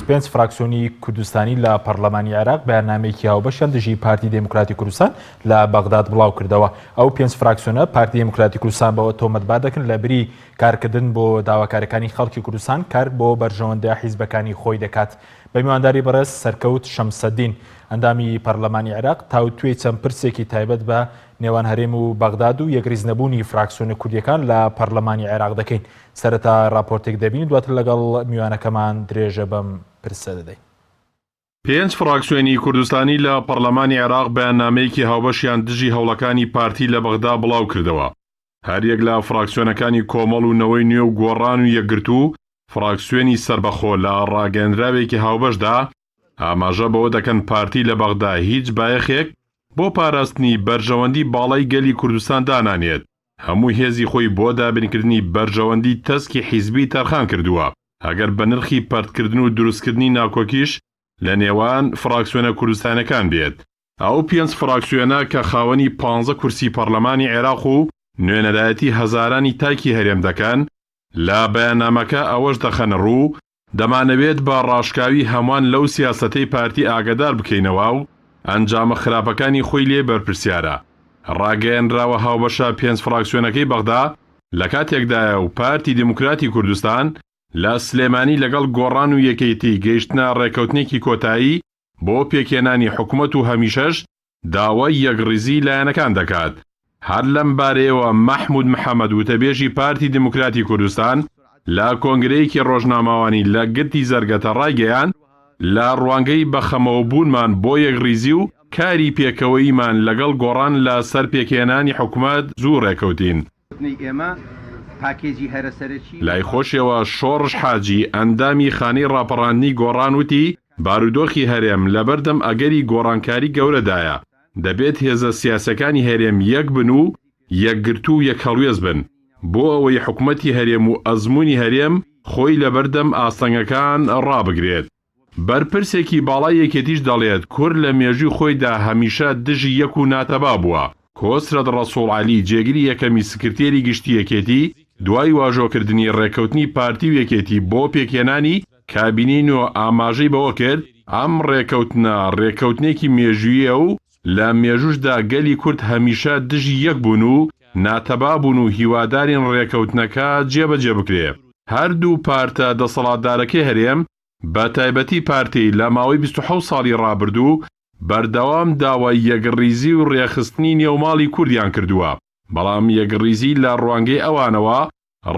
پێنج فراکسیۆنی کوردستانی لە پەرلەمانی عێراق بەیاننامەیەکی هاوبەشیان دژی پارتی دموکراتی کوردستان لە بەغداد بڵاو کردەوە. ئەو پێنج فراکسیۆنە پارتی دموکراتی کوردستان بەوە تۆمەتبار دەکەن لە بری کارکردن بۆ داواکاریەکانی خەڵکی کوردستان کار بۆ بەرژەوەندە حیزبەکانی خۆی دەکات. بە میوانداری بەڕێز سەرکەوت شەمسەدین ئەندامی پەرلەمانی عێراق تاوتوێ چەند پرسێکی تایبەت بە نێوان هەرێم و بەغداد و یەکریزنەبوونی فراکسیۆنە کوردیەکان لە پەرلەمانی عێراق دەکەین. سەرەتا راپۆرتێک دەبین دواتر لەگەڵ میوانەکەمان درێژە بەم پرسە دەدەین. پێنج فراکسیۆنی کوردستانی لە پەرلەمانی عێراق بەیاننامەیەکی هاوبەشیان دژی هەوڵەکانی پارتی لە بەغدا بڵاو کردەوە. هەریەک لە فراکسیۆنەکانی کۆمەڵ و نەوەی نوێ و گۆڕان و یەکگرتو فراکسیۆنی سربەخۆ لە ڕاگەیەنراوێکی هاوبەشدا ئاماژە بەوە دەکەن پارتی لە بەغدا هیچ بایەخێک بۆ پاراستنی بەرژەوەندی باڵای گەلی کوردستان دانانێت. هەموو هێزی خۆی بۆ دابینکردنی بەرژەوەندی تەسکی حیزبی تەرخان کردووە. ئەگەر بە نرخی پەرتکردن و دروستکردنی ناکۆکیش لە نێوان فراکسیۆنە کوردستانەکان بێت. ئەو پێنج فراکسیۆنە کە خاوەنی 15 کورسی پەرلەمانی عێراق و نوێنەرایەتی هەزارانی تایکی هەرێم دەکەن لە بەیاننامەکە ئەوەش دەخەنە ڕوو دەمانەوێت بە ڕاشکاوی هەمووان لەو سیاسەتەی پارتی ئاگادار بکەینەوە و ئەنجامە خراپەکانی خۆی لێ بەرپرسیارە. ڕاگەیەنراوە هاوبەشە پێنج فراکسیۆنەکەی بەغدا لە کاتێکدایە و پارتی دموکراتی کوردستان لە سلێمانی لەگەڵ گۆڕان و یەکێتی گەیشتنە ڕێکەوتنێکی کۆتایی بۆ پێکێنانی حکوومەت و هەمیشەش داوای یەکڕیزی لایەنەکان دەکات. هەر لەم بارەیەوە مەحموود محەممەد وتەبێژی پارتی دموکراتی کوردستان لە کۆنگرەیەکی ڕۆژناماوانی لە گرتی زەرگەتە ڕایگەیان لە ڕوانگەی بەخەمەوە بوونمان بۆ یەکڕیزی و کاری پێکەوەیمان لەگەڵ گۆڕان لە سەر پێکێنانی حکوومەت زوو ڕێکەوتین. لای خۆشیەوە شۆڕش حاجی ئەندامی خانەی ڕاپەڕاندنی گۆڕان وتی بارودۆخی هەرێم لەبەردەم ئەگەری گۆڕانکاری گەورەدایە. دەبێت هێزە سیاسەکانی هەرێم یەک بن و یەکگرتو و یەکهەڵوێز بن بۆ ئەوەی حکوومەتی هەرێم و ئەزموونی هەرێم خۆی لەبەردەم ئاستەنگەکان ڕابگرێت. بەرپرسێکی باڵای یەکێتیش دەڵێت کورد لە مێژووی خۆیدا هەمیشە دژی یەک و ناتەبا بووە. کۆسرەت ڕەسوڵ عەلی جێگیری یەکەمی سکرتێری گشتی یەکێتی دوای واژۆکردنی ڕێکەوتنی پارتی و یەکێتی بۆ پێکێنانی کابینەی و ئاماژەی بەوە کرد ئەم ڕێکەوتنە ڕێکەوتنێکی مێژوویە و لە مێژوشدا گەلی کورد هەمیشە دژی یەک بوون و ناتەبا بوون و هیوادارین ڕێکەوتنەکە جێبەجێ بکرێ. هەردوو پارتە دەسەڵاتدارەکەی هەرێم بە تایبەتی پارتی لە ماوەی 27 ساڵی ڕابردوو بەردەوام داوای یەکڕیزی و ڕێخستنی نێوماڵی کوردیان کردووە. بەڵام یەکڕیزی لە ڕوانگەی ئەوانەوە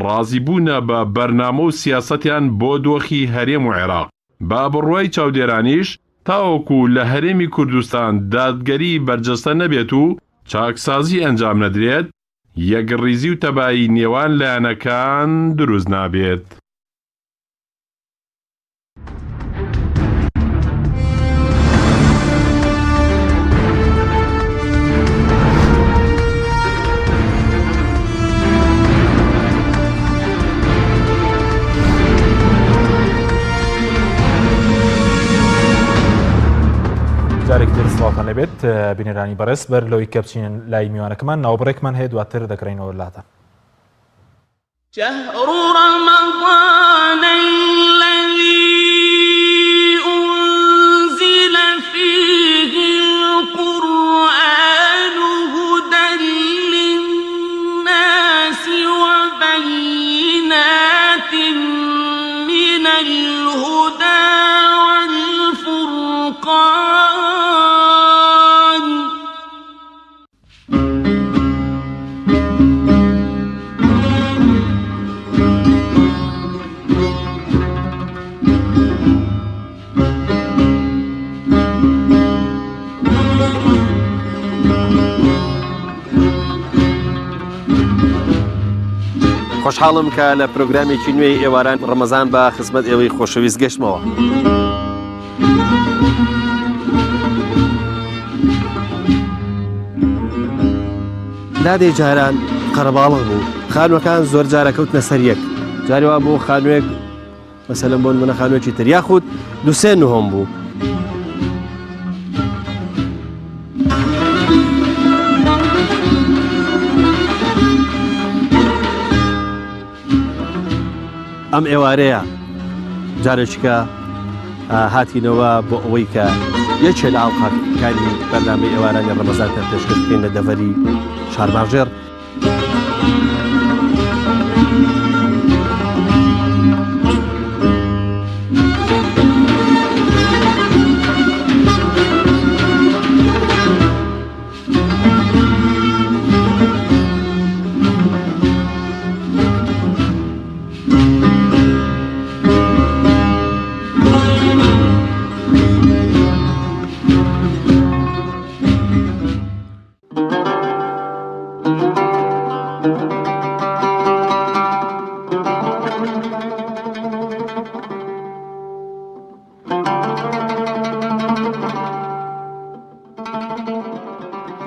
ڕازی بوونە بە بەرنامە و سیاسەتیان بۆ دۆخی هەرێم و عێراق. با بڕوای چاودێرانیش تاوەکو لە هەرێمی کوردستان دادگەری بەرجەستە نەبێت و چاکسازی ئەنجام نەدرێت یەکڕیزی و تەبایی نێوان لایەنەکان دروست نابێت. جارێک تر سڵاتان لەبێت بینەرانی بەڕێز بەر لەوەی کە بچین لای میوانەکەمان ناوبڕێکمان هەیە دواتر دەکڕینەوە لاتە. شهر رمضان الذي أنزل فيه القرآن هدى للناس وبينات من الهدى والفرقان خۆشحاڵم کە لە پرۆگرامێکی نوێی ئێواران ڕەمەزان بە خزمەت ئێوەی خۆشەویست گەشتمەوە. دادێ جاران قەرەباڵغ بوو، خانووەکان زۆر جارە کەوتنە سەر یەک. جارێ وا بۆ خانووێک مەسەلەن بۆ نمونە خانووێکی تر یاخود دووسێ نهۆم بوو. ئەم ئێوارەیە جارێکیکە هاتینەوە بۆ ئەوەی کە یەکێ لە ئاڵقاکانی بەرنامەی ئێوارانی ڕەمەزانتان پێشکەش بکەین لە دەڤەری شارماژێر.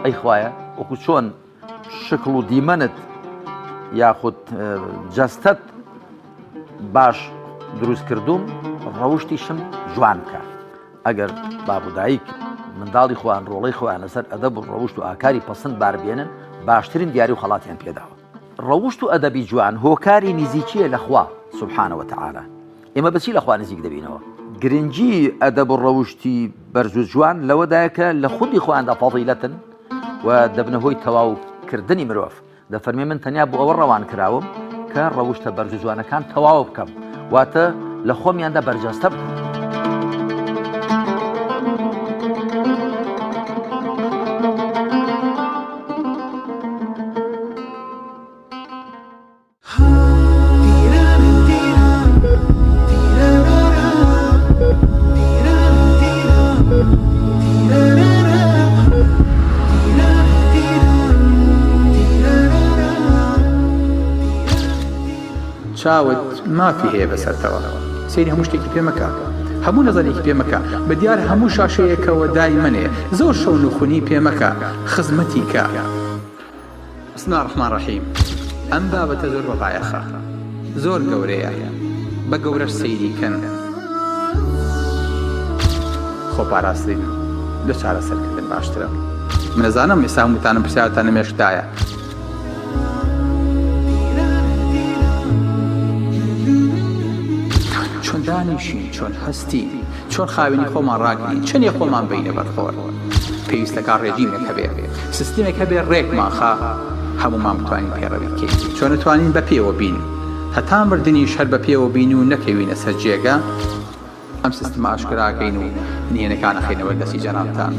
ئەی خوایە وەکو چۆن شکڵ و دیمەنت یاخود جەستەت باش دروست کردوم ڕەوشتیشم جوان بکە. ئەگەر بابودایک منداڵی خۆیان ڕۆڵەی خۆیان لەسەر ئەدەب و ڕەوشت و ئاکاری پەسەند باربێنن باشترین دیاری و خەڵاتیان پێداوە. ڕەوشت و ئەدەبی جوان هۆکاری نزیکیە لە خوا سوبحانە وتەعالە. ئێمە بەچی لە خوا نزیک دەبینەوە؟ گرنگی ئەدەب و ڕەوشتی بەرز و جوان لەوەدایە کە لە خودی خۆیاندا فەضیلەتن و دەبنەهۆی تەواوکردنی مرۆڤ. دەفەرمێ من تەنیا بۆ ئەوە ڕەوان کراوم کە ڕەوشتە بەرز و جوانەکان تەواو بکەم واتە لە خۆمیاندا بەرجەستە بکەم. چاوت مافی هەیە بەسەرتەوە سەیری هەموو شتێکی پێمەکە هەموو نەزانێکی پێمەکە بە دیار هەموو شاشەیەکەوە دای منێ زۆر شەو نوخونی پێمەکە خزمەتی کە. بسم الله الرحمن الرحیم. ئەم بابەتە زۆر بەبایەخە زۆر گەورەیە بە گەورەش سەیریکەن خۆپاراستن لە چارەسەرکردن باشترە. منەزانم ئێستا هەمووتانم پرسیارتانە مێشتایە چۆن دانیشین چۆن هەستی چۆن خاوێنی خۆمان ڕاگرین چەندێ خۆمان بینە بەرخۆر. پێویستەکان ڕێژیمێک هەبێ سیستمێک هەبێ ڕێکمان خا هەمومان بتوانین پێڕەوی بکەین. چۆن نتوانین بە پێوە بین هەتا مردنیش هەر بە پێوە بین و نەکەوینە سەر جێگە. ئەم سیستمە ئاشکراکەین و نهێنەکان ئەخینەوە دەستی جەنابتان.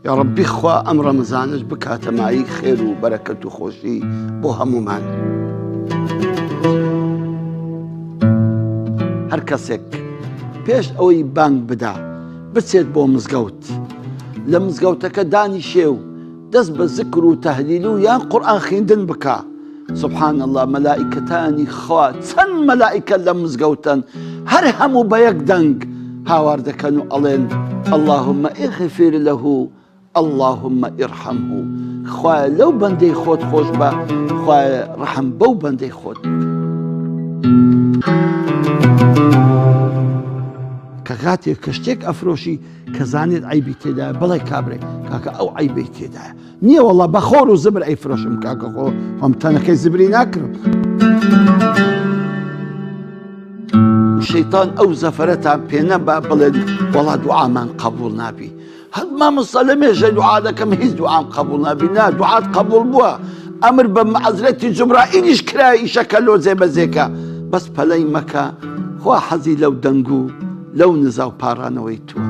یا ڕەبی خوا ئەم ڕەمەزانش بکاتە مایی خێر و بەرەکەت و خۆشی بۆ هەمومان. هەر کەسێک پێش ئەوەی بانگ بدا بچێت بۆ مزگەوت لە مزگەوتەکە دانیشێ و دەست بە زکر و تەهلیل و یان قورئان خوێندن بکە. سبحان الله مەلائیکەتانی خوا چەند مەلائیکە لە مزگەوتن هەر هەموو بە یەک دەنگ هاوار دەکەن و ئەڵێن اللهم اغفر له اللهم ارحمه. خوایە لەو بەندەی خۆت خۆش بە خوایە ڕەحم بەو بەندەی خۆت. کە کاتێک کە شتێک ئەفرۆشی کە زانێت عیبی تێدایە بڵێ کابرێ کاکە ئەو عیبەی تێدایە نییە وەڵا بە خۆر و زبر ئەیفرۆشم کاکە خۆ خۆم تەنەکەی زبری ناکرم. شەیتان ئەو زەفەرەتان پێ نەبا بڵێن وەڵا دوعامان قبول نابی. هەڵما مەسەلە مێژە دوعا دەکەم هیچ دوعام قبول نابی. نا دوعات قبول بووە ئەمر بە مەعەزرەتی جوبرائیلیش کرای ئیشەکە لۆ جێبەجێکە بەس پەلەی مەکە خوا حەزی لەو دەنگ و لەو نزا و پارانەوەی تووە.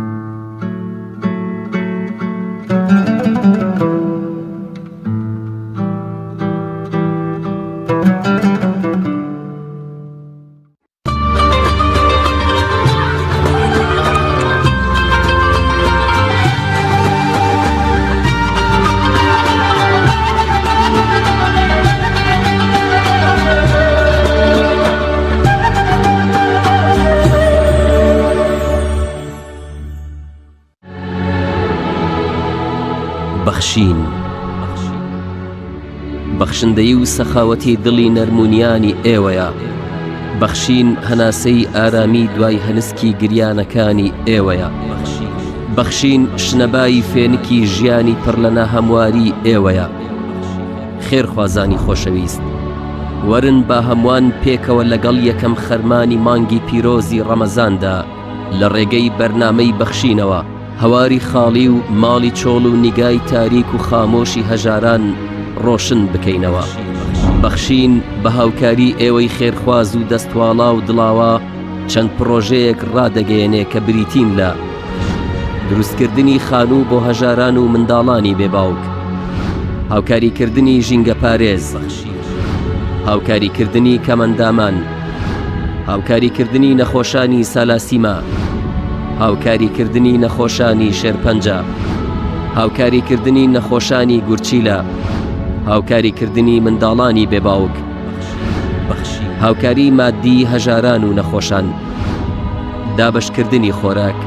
بەخشین بەخشندەی و سەخاوەتی دڵی نەرمونیانی ئێوەیە بەخشین هەناسەی ئارامی دوای هەنسکی گریانەکانی ئێوەیە بەخشین شنەبایی فێنکی ژیانی پڕ لە ناهەمواری ئێوەیە خێرخوازانی خۆشەویست وەرن با هەمووان پێکەوە لەگەڵ یەکەم خەرمانی مانگی پیرۆزی ڕەمەزاندا لە ڕێگەی بەرنامەی بەخشینەوە هەواری خاڵی و ماڵی چۆڵ و نیگای تاریک و خامۆشی هەژاران ڕۆشن بکەینەوە بەخشین بە هاوکاری ئێوەی خێرخواز و دەستواڵا و دڵاوە چەند پرۆژەیەک ڕادەگەیەنێ کە بریتین لە دروستکردنی خانوو بۆ هەژاران و منداڵانی بێباوک هاوکاریکردنی ژینگە پارێز هاوکاریکردنی کەمەندامان هاوکاریکردنی نەخۆشانی سالاسیما هاوکاریکردنی نەخۆشانی شێرپەنجە هاوکاریکردنی نەخۆشانی گورچیلە هاوکاریکردنی منداڵانی بێباوک هاوکاری مادی هەژاران و نەخۆشان دابەشکردنی خۆراک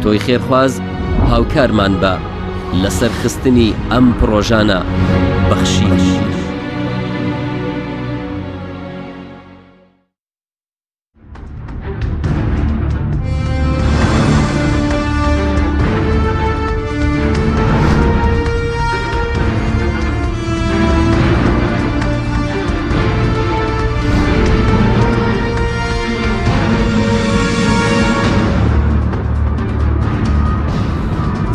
تۆی خێرخواز هاوکارمان بە لەسەر خستنی ئەم پرۆژانە بەخشین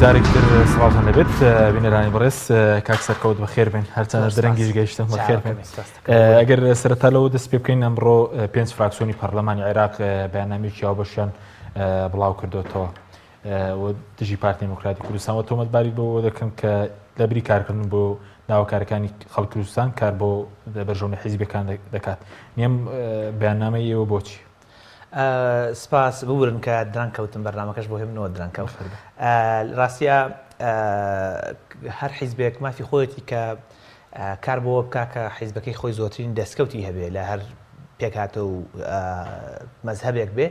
جارێکتر سڵاتان لەبێت بینەرانی بەڕێز کاک سەرکەوت بەخێر بێن هەرچەندە درەنگیش گەیشتم بەخێر بێن ئەگەر سەرەتا لەوە دەست پێ بکەین ئەمڕۆ 5 فراکسیۆنی پەرلەمانی عێراق بەیاننامەیەکی هاوبەشیان بڵاو کردوتەوە دژی پارتی دموکراتی کوردستان و تۆمەتباری بۆ دەکەم کە لەبری کارکردن بۆ ناوەکارەکانی خەڵکی کوردستان کار بۆ بەرژەوەنی حیزبەکان دەکات نیەم بەیاننامەی ئێوە بۆچی سپاس بورن کە دران کەوتم بەرنامەکەش بۆ هێمنەوە درانکەوت ڕاستیە هەر حیزبێک مافی خۆیەتی کە کار بۆ بکا کە حیزبەکەی خۆی زۆرترین دەستکەوتی هەبێ لە هەر پێکهاتە و مەزهبێک بێ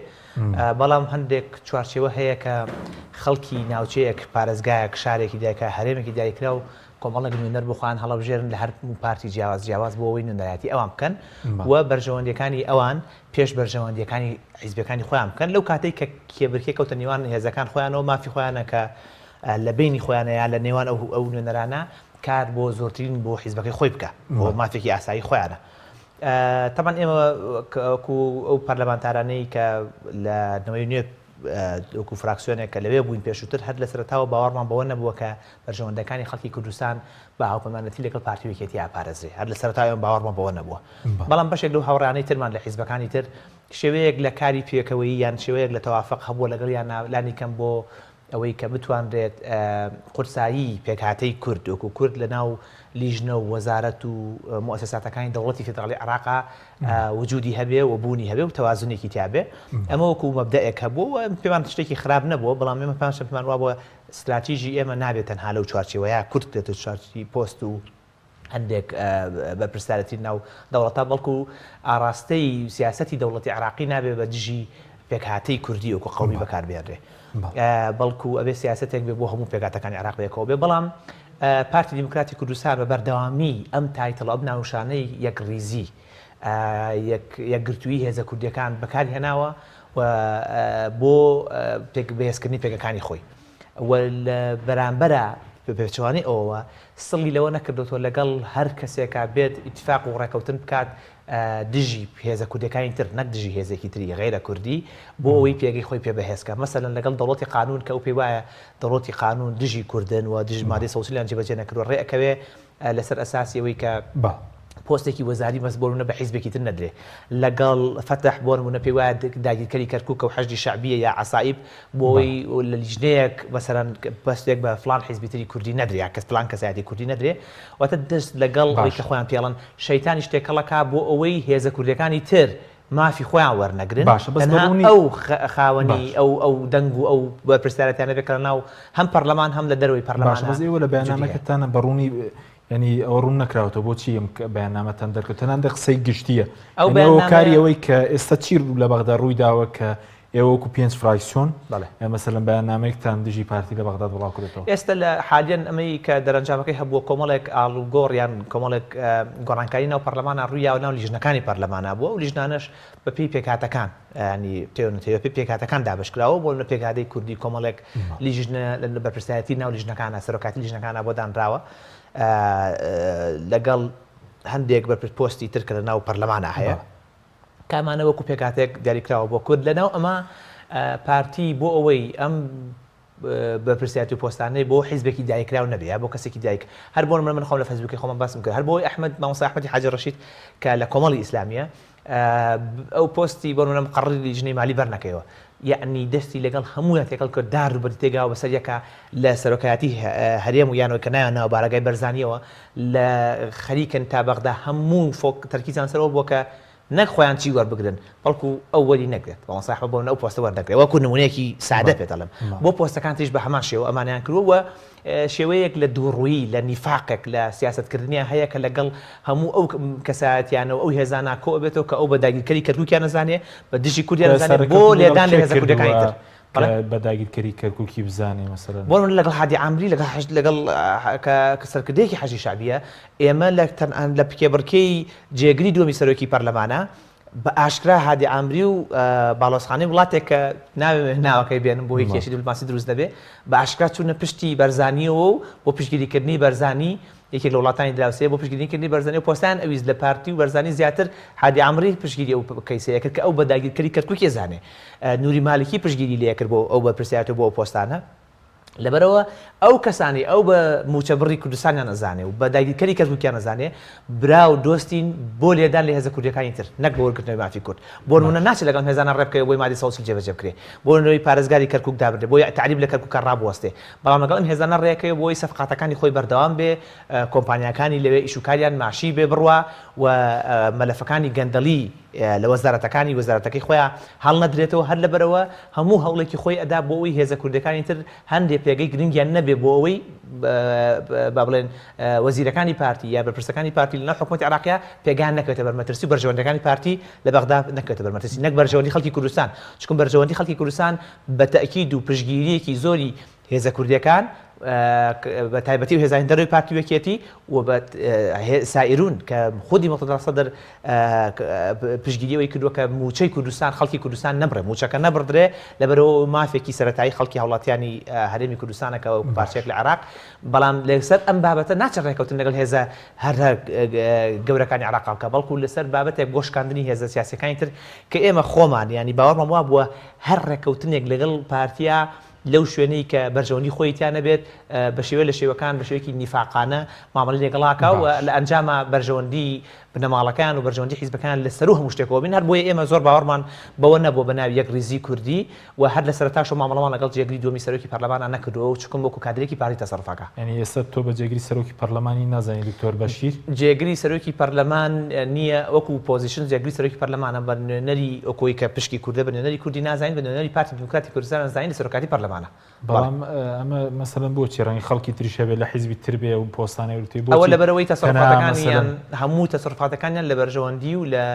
بەڵام هەندێک چوارچێوە هەیە کە خەڵکی ناوچەیەک پارێزگایەک شارێکی دایکە هەرێمێکی دایکرا و کۆمەڵێک نوێنەر بخوان هەڵەبژێرن لە هەر پارتی جیاواز بۆ ئەوەی نوێنەرایەتی ئەوان بکەن و بەرژەوەندیەکانی ئەوان پێش بەرژەوەندیەکانی حیزبەکانی خۆیان بکەن لەو کاتێک کە کێبرکێ کەوتە نێوان هێزەکان خۆیانەوە مافی خۆیانە کە لە بینی خۆیانەیە لە نێوان ئەو نوێنەرانە کار بۆ زۆرترین بۆ حیزبەکەی خۆی بکە بۆ مافێکی ئاسایی خۆیانە تەمان ئێمە ئەو پەرلەمانتارانەی کە لە نەوەی نوێ وەکو فراکسیۆنێک کە لەوێ بووین پێشووتر هەر لە سەرەتاوە باوەڕمان بەوە نەبووە کە بەرژەوەندەکانی خەڵکی کوردستان بە هاوپەیمانەتی لەگەڵ پارتی یەکێتی ئاپارێزرێ هەر لە سەرەتاوە باوەڕمان بەوە نەبووە بەڵام بەشێک لەو هاوڕانەی ترمان لە حیزبەکانی تر شێوەیەک لە کاری پێکەوەی یان شێوەیەک لە تەوافق هەبووە لەگەڵ یان لانی کەم بۆ ئەوەی کە بتوانرێت قورسایی پێکهاتەی کورد وەکو کورد لە ناو لیژنە و وەزارەت و مؤسساتەکانی دەوڵەتی فێدراڵی عێراقا وجودی هەبێ و بوونی هەبێ و تەوازونێکی تیابێ ئەمە وەکو مەبدەئێک هەبوو پێمان شتێکی خراپ نەبووە بەڵام ئێمە پێمان وا بووە استراتیژی ئێمە نابێت تەنها لەو چوارچێوەیە کورد دێتە چوارچی پۆست و هەندێک بەرپرسیارەتی ناو دەوڵەتە بەڵکو ئاراستەی سیاسەتی دەوڵەتی عێراقی نابێت بە دژی پێکهاتەی کوردی وەکو قەومی بەکاربێنرێ بەڵکو ئەبێ سیاسەتێک بێ بۆ هەموو پێکاتەکانی عێراق بێکەوە بێ بەڵام پارتی دیموکراتی کوردستان بە بەردەوامی ئەم تایتڵ ئەم ناوشانەی یەک ریزی یەکگرتووی هێزە کوردیەکان بەکاری هێناوە بۆ بەهێزکردنی پێکەکانی خۆی بەرامبەرە پێچوانی ئەوەوە سڵی لەوە نەکردوەوە لەگەڵ هەر کەسێکا بێت ئیتفاق و ڕێکەوتن بکات دژی هێزە کوردەکانی تر نەک دژی هێزێکی تری غیرە کوردی بۆ ئەوەی پێگەی خۆی پێ بەهێزکە مەسەلەن لەگەڵ دەوڵەتی قانون کە ئەو پێی وایە دەوڵەتی قانون دژی کوردن و دژ مادەی سەوسیلیان جێبەجێ نەکردووە ڕێەکەوێ لەسەر ئەساسی ئەوەی کە پۆستێکی وەزاری مەسبوورە بە حیزبێکی تر نەدرێ لەگەڵ فتح بۆ نمونە پێی وایە داگیرکەری کەرکووکە و حەشدی شعبیە یا عەسائیب بۆی لە لیژنەیەک مەسەلەن پۆستێک بە فلان حیزبی تری کوردی نەدرێ کەس فلان کەسایەتی کوردی نەدرێ واتە دەست لەگەڵ ئەوەی کە خۆیان پێڵن شەیتانی شتێکەڵەکە بۆ ئەوەی هێزە کوردەکانی تر مافی خۆیان وەرنەگرن ئەو خاوەنی ئەو دەنگ و ئەو بەرپرسیارەتیانە بێکەوە ناو هەم پەرلەمان هەم لە دەروی پەرلەمان ئێوە لە بەیاننامەکەتانە بەڕوونی ینی ئەوە ڕوون نەکراوەوە بۆچی ئەم بەیاننامەتان دەرکەوت تەنان دە قسەی گشتیە ئەو کاری ئەوەی کە ئێستا چیر لە بەغدا ڕووی داوە کە ئێوە وەکو 5 فراکسیۆن بەڵێ. مەسەلەن بەیاننامەیەکتان دژی پارتی لە بەغداد بڵاو کردێتەوە. ئێستا لە حالیان ئەمەی کە دەرەنجامەکەی هەبووە کۆمەڵێک ئاڵوگۆڕ یان کۆمەڵێک گۆڕانکاری ناو پەرلەمانە ڕوویا و ناو لیژنەکانی پەرلەمانە بووە و لیژنانەش بە پێی پێکهاتەکان ینی تێونەتەوە پێی پێکهاتەکان دابشکراوە بۆ لە پێکهادەی کوردی کۆمەڵێک لیژنە لە بەرپرسایەتی ناو لیژنەکانە سەرۆکاتی لیژنەکانە بۆ دانراوە لەگەڵ هەندێک پۆستی تر کە لە ناو پەرلەمانە هەیە کامانە وەکو پێکاتێک دیاریکراوە بۆ کورد لەناو ئەمە پارتی بۆ ئەوەی ئەم بەرپرسیاتی و پۆستانەی بۆ حیزبێکی دایکراو نەبێ بۆ کەسێکی دایک هەر بۆ من خۆم لە فەیسبووکی خۆمە باسم کرد هەر بۆی ئەحمەد مامۆستا ئەحمەدی حاجی ڕەشید کە لە کۆمەڵی ئیسلامیە ئەو پۆستی بۆ منە مقڕری لیژنەی مالی بەرنەکەیەوە یعنی دەستی لەگەڵ هەموو تێکەڵ کرد دار و بەری تێگاوە بەسەر یەکە لە سەرۆکایەتی هەرێم و یانەوە کە نایانەوە بارگای بەرزانیەوە لە خەریکن تا بەغدا هەموو فۆک تەرکیزان سەرەوە بووە کە نەک خۆیان چی وەربگرن بەڵکو ئەو وەری نەگرێت بەڵام صاحب بۆ ئەو پۆستە وەردەگرێت وەکو نمونەیەکی سادە پێدەڵم بۆ پۆستەکان تیش بە هەمان شێوە ئەمانیان کردووە شێوەیەک لە دووڕووی لە نیفاقێک لە سیاستکردنیان هەیە کە لەگەڵ هەموو ئەو کەسایەتیانەوە ئەو هێزانە کۆ بێتەوە کە ئەو بە داگیرکەری کەرکووکیان نەزانێ بە دژی کوردیان نەزانێت بۆ لێدان لە هێزە کوردەکانی تر بە داگیرکەری کەرکووکی بزانێ مەسەلەن بۆ من لەگەڵ هادی عامری لەگەڵ سەرکردەیەکی حەجی شعبیە ئێمە لە پکێبڕکەی جێگری دووەمی سەرۆکی پەرلەمانە بە ئاشکرا هادی عامری و باڵۆزخانەی وڵاتێک کە ناوەکەی بێنم بۆ هیچ کێشی دیپلۆماسی دروست نەبێ بە ئاشکرا چوونە پشتی بەرزانیەوە و بۆ پشتگیریکردنی بەرزانی یەکێک لە وڵاتانی دراوسەیە بۆ پشتگیریکردنی بەرزانی و پۆستان ئەویست لە پارتی و بەرزانی زیاتر هادی عامری پشتگیری ئەو کەیسەیە کرد کە ئەو بە داگیرکەری کەرکووکی زانێ نوری مالکی پشتگیری لێ کرد بۆ ئەو بەرپرسیارەتەوە بۆ ئەو پۆستانە لەبەرەوە ئەو کەسانی ئەو بە موچە بڕی کوردستانیان نەزانێ و بە داگیرکەری کەرکووکیان نەزانێ برا و دۆستین بۆ لێدان لە هێزە کوردەکانی تر نەک بۆ وەرگرتنەوەی مافی کورد بۆ نمونە ناچێت لەگەڵ هێزانە ڕێبکەوە بۆی مادی سەوسل جێبەجێ بکرێ بۆ نەوەی پارێزگاری کەرکووک دابردێ بۆی تعریب لە کەرکووکە ڕابوەستێ بەڵام لەگەڵ ئەم هێزانە ڕێەکەوە بۆی سەفقاتەکانی خۆی بەردەوام بێ کۆمپانیاکانی لەوێ ئیشوکاریان ماشی بێ بڕوا و مەلەفەکانی گەندەڵی لە وەزارەتەکانی وەزارەتەکەی خۆیان هەڵ نەدرێتەوە هەر لەبەرەوە هەموو هەوڵێکی خۆی ئەدا بۆ ئەوی هێزە کوردەکانی تر هەندێک پێگەی گرنگیان نەبێ بۆ ئەوەی با بڵێن وەزیرەکانی پارتی یا بەرپرسەکانی پارتی لەناو حکوومەتی عێراقیا پێگان نەکەوێتە بەرمەترسی و بەرژەوەندەکانی پارتی لە بەغدا نەکەوێتە بەرمەترسی نەک بەرژەوەندی خەڵکی کوردستان چونکە بەرژەوەندی خەڵکی کوردستان بە تەئکید و پشتگیریەکی زۆری هێزە کوردیەکان بە تایبەتی و هێزانی دەرەوەی پارتی وەکێتی و بە سائرون کە خودی مەقتەدا سەدر پشتگیریەوەی کردووە کە موچەی کوردستان خەڵکی کوردستان نەبڕێ موچەکە نەبڕدرێ لەبەرەوە مافێکی سەرەتایی خەڵکی هەوڵاتیانی هەرێمی کوردستانەکە و پارچێک لە عێراق بەڵام لەسەر ئەم بابەتە ناچێت ڕێکەوتن لەگەڵ هێزە هەر گەورەکانی عێراق بکە بەڵکو لەسەر بابەتێک گۆشکاندنی هێزە سیاسیەکانی تر کە ئێمە خۆمان ینی باوەڕمان وا بووە هەر ڕێکەوتنێک لەگەڵ پارتیا لەو شوێنەی کە بەرژەوەندی خۆیتیان نەبێت بە شێوە لە شێوەکان بە شێوەیەکی نیفاقانە مامەڵەی لەگەڵاکە و لە ئەنجامە بەرژەوەندی بنەماڵەکان و بەرژەوەندی حیزبەکان لەسەر و هەموو شتێکەوە بین هەر بۆیە ئێمە زۆر باوەڕمان بەوە نەبوو بە ناوی یەک ریزی کوردی و هەر لە سەرتاش و مامەڵەمان لەگەڵ جێگری دووەمی سەرۆکی پەرلەمانە نەکردەوە و چکم وەکو کادرێکی پارتی تەسەڕوفەکە یعنی ئێستا تۆ بە جێگری سەرۆکی پەرلەمانی نازانی دکتۆر بەشیر جێگری سەرۆکی پەرلەمان نییە وەکو پۆزیشن جێگری سەرۆکی پەرلەمانە بە نوێنەری ئەوکۆی کە پشکی کوردە بە نوێنەری کوردی نازانین بە نوێنەری پارتی دیموکراتی کوردستان نازانین لە سەرۆکاتی پەرلەمانە بەڵام ئەمە مەسەلەن بۆچی ڕەنگی خەڵکی تریش هەبێ لە حیزبی تر بێ و پۆستانەی وروتی بۆ ئەوە لەبەرەوەی تەسەڕوفاتەکانیان هەموو تەسەڕوفاتەکانیان لە بەرژەوەندی و لە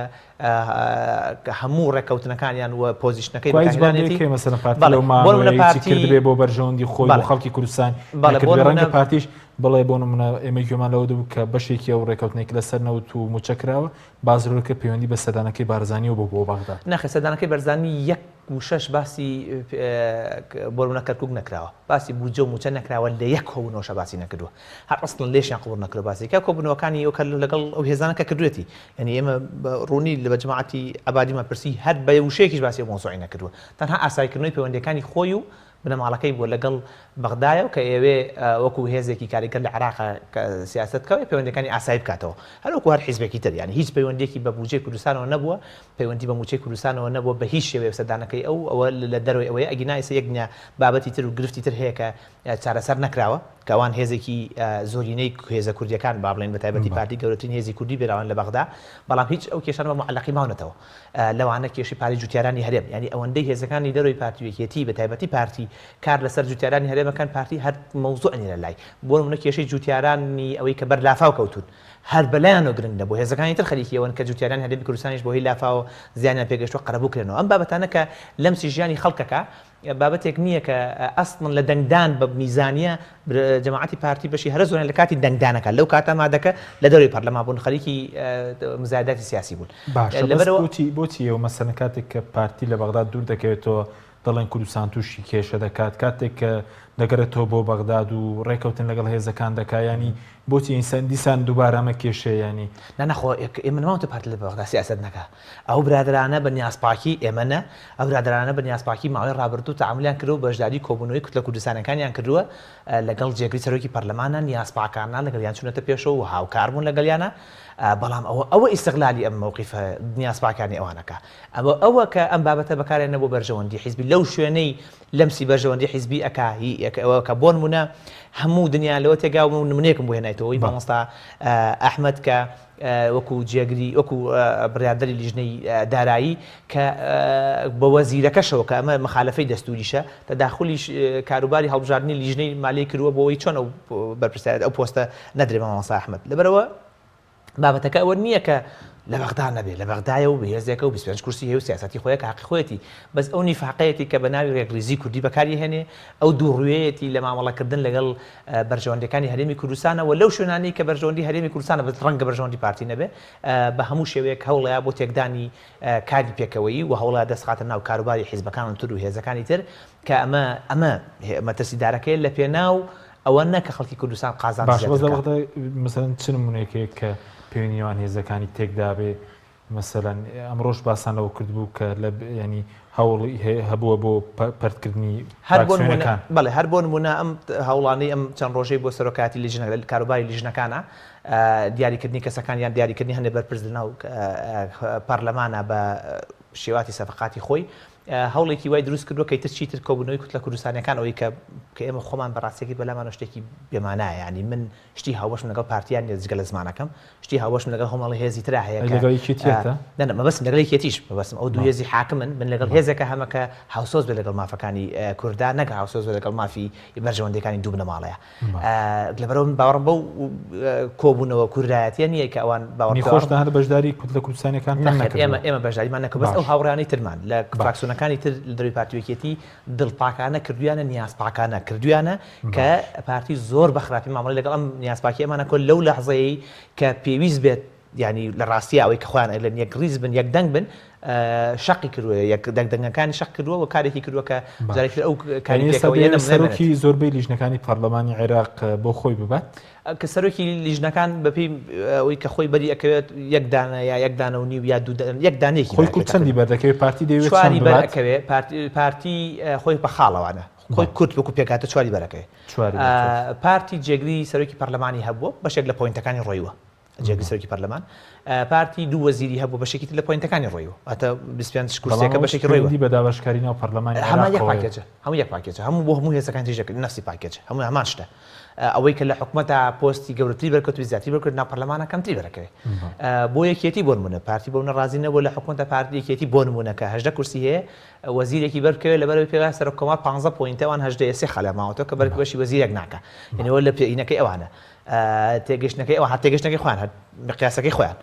هەموو ڕێکەوتنەکانیان و پۆزیشنەکەی مەسەلەن پارتی کردبێ بۆ بەرژەوەندی خۆی بۆ خەڵکی کوردستان ڕەنگە پارتیش بڵێ بۆ نمونە ئێمە گوێمان لەوە دەبوو کە بەشێکی ئەو ڕێکەوتنێکی لەسەر نەوت و موچەکراوە بازرۆکە پەیوەندی بە سەدانەکەی بارزانانی و بۆ بەغدا نەخێ سەدانەکەی بەرزانی 1 و 6 باسی بۆربوونە کەرکووک نەکراوە باسی بوجە و موچە نەکراوە لە 1 کۆبوونەوەش باسی نەکردووە هەر ئەسڵن لێشیان قبول نەکردو باسی کە کۆبوونەوەکانی ئەو کە لەگەڵ ئەو هێزانەکە کردوێتی یعنی ئێمە ڕوونی لە بەجماعەتی ئەبادیمان پرسی هەر بە وشەیەکیش باسی مۆزوعی نەکردووە تەنها ئاسایکردنەوەی پەیوەندیەکانی خۆی و بنەماڵەکەی بۆ لەگەڵ بەغدایە و کە ئێوێ وەکو هێزێکی کاریگەر لە عێراق سیاستکەوە پەیوەندەکانی ئاسایی بکاتەوە هەروەکو هەر حیزبێکی تر یعنی هیچ پەیوەندێکی بە بوجەی کوردستانەوە نەبووە پەیوەندی بە موچەی کوردستانەوە نەبووە بە هیچ شێوەیە سەردانەکەی ئەوە لە دەروی ئەوەیە ئەگینایسە یەکنیا بابەتی تر و گرفتی تر هەیە کە چارەسەر نەکراوە کەوان هێزێکی زۆرینەی هێزە کوردیەکان با بڵێن بە تایبەتی پارتی گەورەترین هێزی کوردی بێراوان لە بەغدا بەڵام هیچ ئەو کێشان بە معلقی ماونەتەوە لەوانە کێشی پاری جوتیارانی هەرێم ینی ئەوەندەی هێزەکانی دەروی پارتی وەکێتی بە تایبەتی پارتی کار لەسەر جوتیارانی هەرێمەکان پارتی هەر مەوزوعنی لە لای بۆ نمونە کێشەی جوتیارانی ئەوەی کە بەرلافاو کەوتون هەر بەلایەنەوە گرنگ دەبوو هێزەکانی تر خەریکیەوەن کە جوتیارانی هەرێمی کوردستانیش بۆ هی لافاو زیانیان پێگەشتووە قەرەبووکرێنەوە ئەم بابەتانە کە لەمسی ژیانی خەڵکەکە بابەتێک نییە کە ئەسڵن لە دەنگدان بە میزانیە جەماعەتی پارتی بەشی هەرە زۆرن لە کاتی دەنگدانەکە لەو کاتە مادەکە لە دەوری پەرلەمان بوون خەریکی مزایداتی سیاسی بوون بۆچی ئێوە مەسەلەن کاتێک کە پارتی لە بەغداد دوور دەکەوێتەوە دەڵێن کوردستان تووشی کێشە دەکات کاتێک کە دەگەرێتەوە بۆ بەغداد و ڕێکەوتن لەگەڵ هێزەکان دەکایانی بۆچی ئینسان دیسان دووبارەمە کێشەیانی نەخۆ ئێمە ناوتە پارتی لە بەغدا سیاست نەکە ئەو برادرانە بە نیازپاکی ئێمەنە ئەو برادرانە بە نیازپاکی ماوەی ڕابردوو تەعاملیان کردو بەشداری کۆبوونەوەی کوردە کوردستانەکانیان کردووە لەگەڵ جێگری سەرۆکی پەرلەمانە نیازپاکانە لەگەڵیان چوونەتە پێشەوە و هاوکاربوون لەگەڵیانە بەڵام ئەوە ئیستیغلالی ئەم موقیفە نیازپاکانی ئەوانەکە ئەوە کە ئەم بابەتە بەکارێنە بۆ بەرژەوەندی حیزبی لەو شوێنەی لەمسی بەرژەوەندی حیزبی ئەوە کە بۆ نمونە هەموو دنیا لەوە تێگا و نمونەیەکم بۆ هێنایتەوەی مامۆستا ئەحمەد کە وەکو جێگری وەکو بڕیاردەری لیژنەی دارایی کە بە وەزیرەکەشەوە کە ئەمە مخالفەی دەستوریشە تەداخلی کاروباری هەڵبژاردننی لیژنەی مالی کردووە بۆەوەی چۆن ئەو بەرپرسیارەت ئەو پۆستە نەدرێ مامۆستا ئەحمەد لەبەرەوە بابەتەکە ئەوە نییە کە لە بەغدا نەبێت لە بەغدایە و بەهێزێکە و 25 کورسی هەیە و سیاسەتی خۆیە کە حەقی خۆیەتی بەس ئەو نیفاقەیەتی کە بە ناوی ڕێکریزی کوردی بەکاری هێنێ ئەو دووڕوێیەتی لە مامەڵەکردن لەگەڵ بەرژەوەندەکانی هەرێمی کوردستانەوە لەو شوێنانی کە بەرژەوەندی هەرێمی کوردستانە بە ڕەنگە بەرژەوەندی پارتی نەبێ بە هەموو شێوەیەک هەوڵەیە بۆ تێکدانی کاری پێکەوەی و هەوڵە دەستخاتە ناو کاروباری حیزبەکان تر و هێزەکانی تر کە ئەمە مەترسیدارەکەی لە پێناو ئەوە نە کە خەڵکی کوردستان قازان مەسەلەن چ نمونەیەکەیە کە پەیوەندیوان هێزەکانی تێکدا بێ مەسەلەن ئەمڕۆژ باسانەوە کردبوو کە لە ینی هەوڵی هەبووە بۆ پەرتکردنی فراکسیۆنەکان بەڵێ هەر بۆ نمونە ئەم هەوڵانەی ئەم چەند ڕۆژەی بۆ سەرۆکاتی لیژنە لە کاروباری لیژنەکانە دیاریکردنی کەسەکان یان دیاریکردنی هەندێک بەرپرس لەناو پەرلەمانە بە شێواتی سەفقاتی خۆی هەوڵێکی وای دروست کردووە کە چیتر کۆبوونەوەی کوردە کوردستانیەکان ئەوەی کە ئێمە خۆمان بەڕاستێکی بەلامانە شتێکی بێمانایە ینی من شتی هاوبەشم لەگەڵ پارتیان جگە لە زمانەکەم شتی هاوبەشم لەگەڵ هەماڵی هێزی ترا هەیە مەبەستم لەگەڵی کێتیش بەبەستم ئەو دوو هێزی حاکمن من لەگەڵ هێزەکە هەمەکە هاوسۆز بێ لەگەڵ مافەکانی کووردا نەگە هاوسۆز بێ لەگەڵ مافی بەرژەوەندەکانی دوو بنەماڵەیە لەبەرەوە من باوەڕم بەو کۆبوونەوە کوردایەتیە نییە کە ئەوان باوەڕخۆشدا هەر بەشداری کوردە کوردستانیەکان ئێمە بەشداریمان نەکە بەس ئەو هاوڕانی ترمان لە فراکسیۆنەکانی تر لە دەروی پارتیوەکێتی دڵپاکانە کردویانە نیازپاکانە کردویانە کە پارتی زۆر بەخراپی مامەڵی لەگەڵ ئەم نیازپاکی ئەمانە کۆ لەو لەحزەیەی کە پێویست بێت ینی لە ڕاستی ئەوەی کە خۆیان لە یەک ڕیز بن یەک دەنگ بن شەقی کردووە یەک دەنگەکانی شەق کردووە و کارێکی کردووە کە جارێکتر ئەو کاری سەرۆکی زۆربەی لیژنەکانی پەرلەمانی عێراق بۆ خۆی ببات کە سەرۆکی لیژنەکان بەپێی ئەوەی کە خۆی بەری ئەکەوێت یەک دانە یا یەک دانە و نیو یا یەک دانێکی خۆی کورد چەندی بەردەکەوێت پارتی دەوێت چواری بەرەکەوێت پارتی خۆی بە خاڵەوانە خۆی کورد وەکو پێکاتە چواری بەرەکەوێت پارتی جێگری سەرۆکی پەرلەمانی هەبووە بەشێک لە پۆینتەکانی ڕۆیوە جێگری سەرۆکی پەرلەمان پارتی دوو وەزیری هەبوو بەشێکی لە پۆینتەکانی ڕۆیوە ئەتە 25 کورسێکە بەشێکی ڕۆیوە بە دابەشکاری ناو پەرلەمانی هەموو یەک پاکێجە هەموو بۆ هەموو هێزەکان تێژەکە نفسی پاکێجە هەموو هەمان شتە ئەوەی کە لە حکوومەتە پۆستی گەورەتری بەرکەوت و زیاتری بەرکرد ناو پەرلەمانە کەمتری بەرەکەوێت بۆ یەکێتی بۆ نمونە پارتی بۆ نەڕازی نەبوو لە حکوومەتە پارتی یەکێتی بۆ نمونە کە 18 کورسی هەیە وەزیرێکی بەرکەوێت لەبەرەوەی پێویستە سەرۆکۆمار 15 پۆینتەوان 18 سێ خەلە ماوەتەوە کە بەرکەوەشی وەزیرێک ناکە یعنیەوە لە پێینەکەی ئەوانە تێگەشتنەکەی ئەوە تێگەشتنەکەی خۆیان مقیاسەکەی خۆیان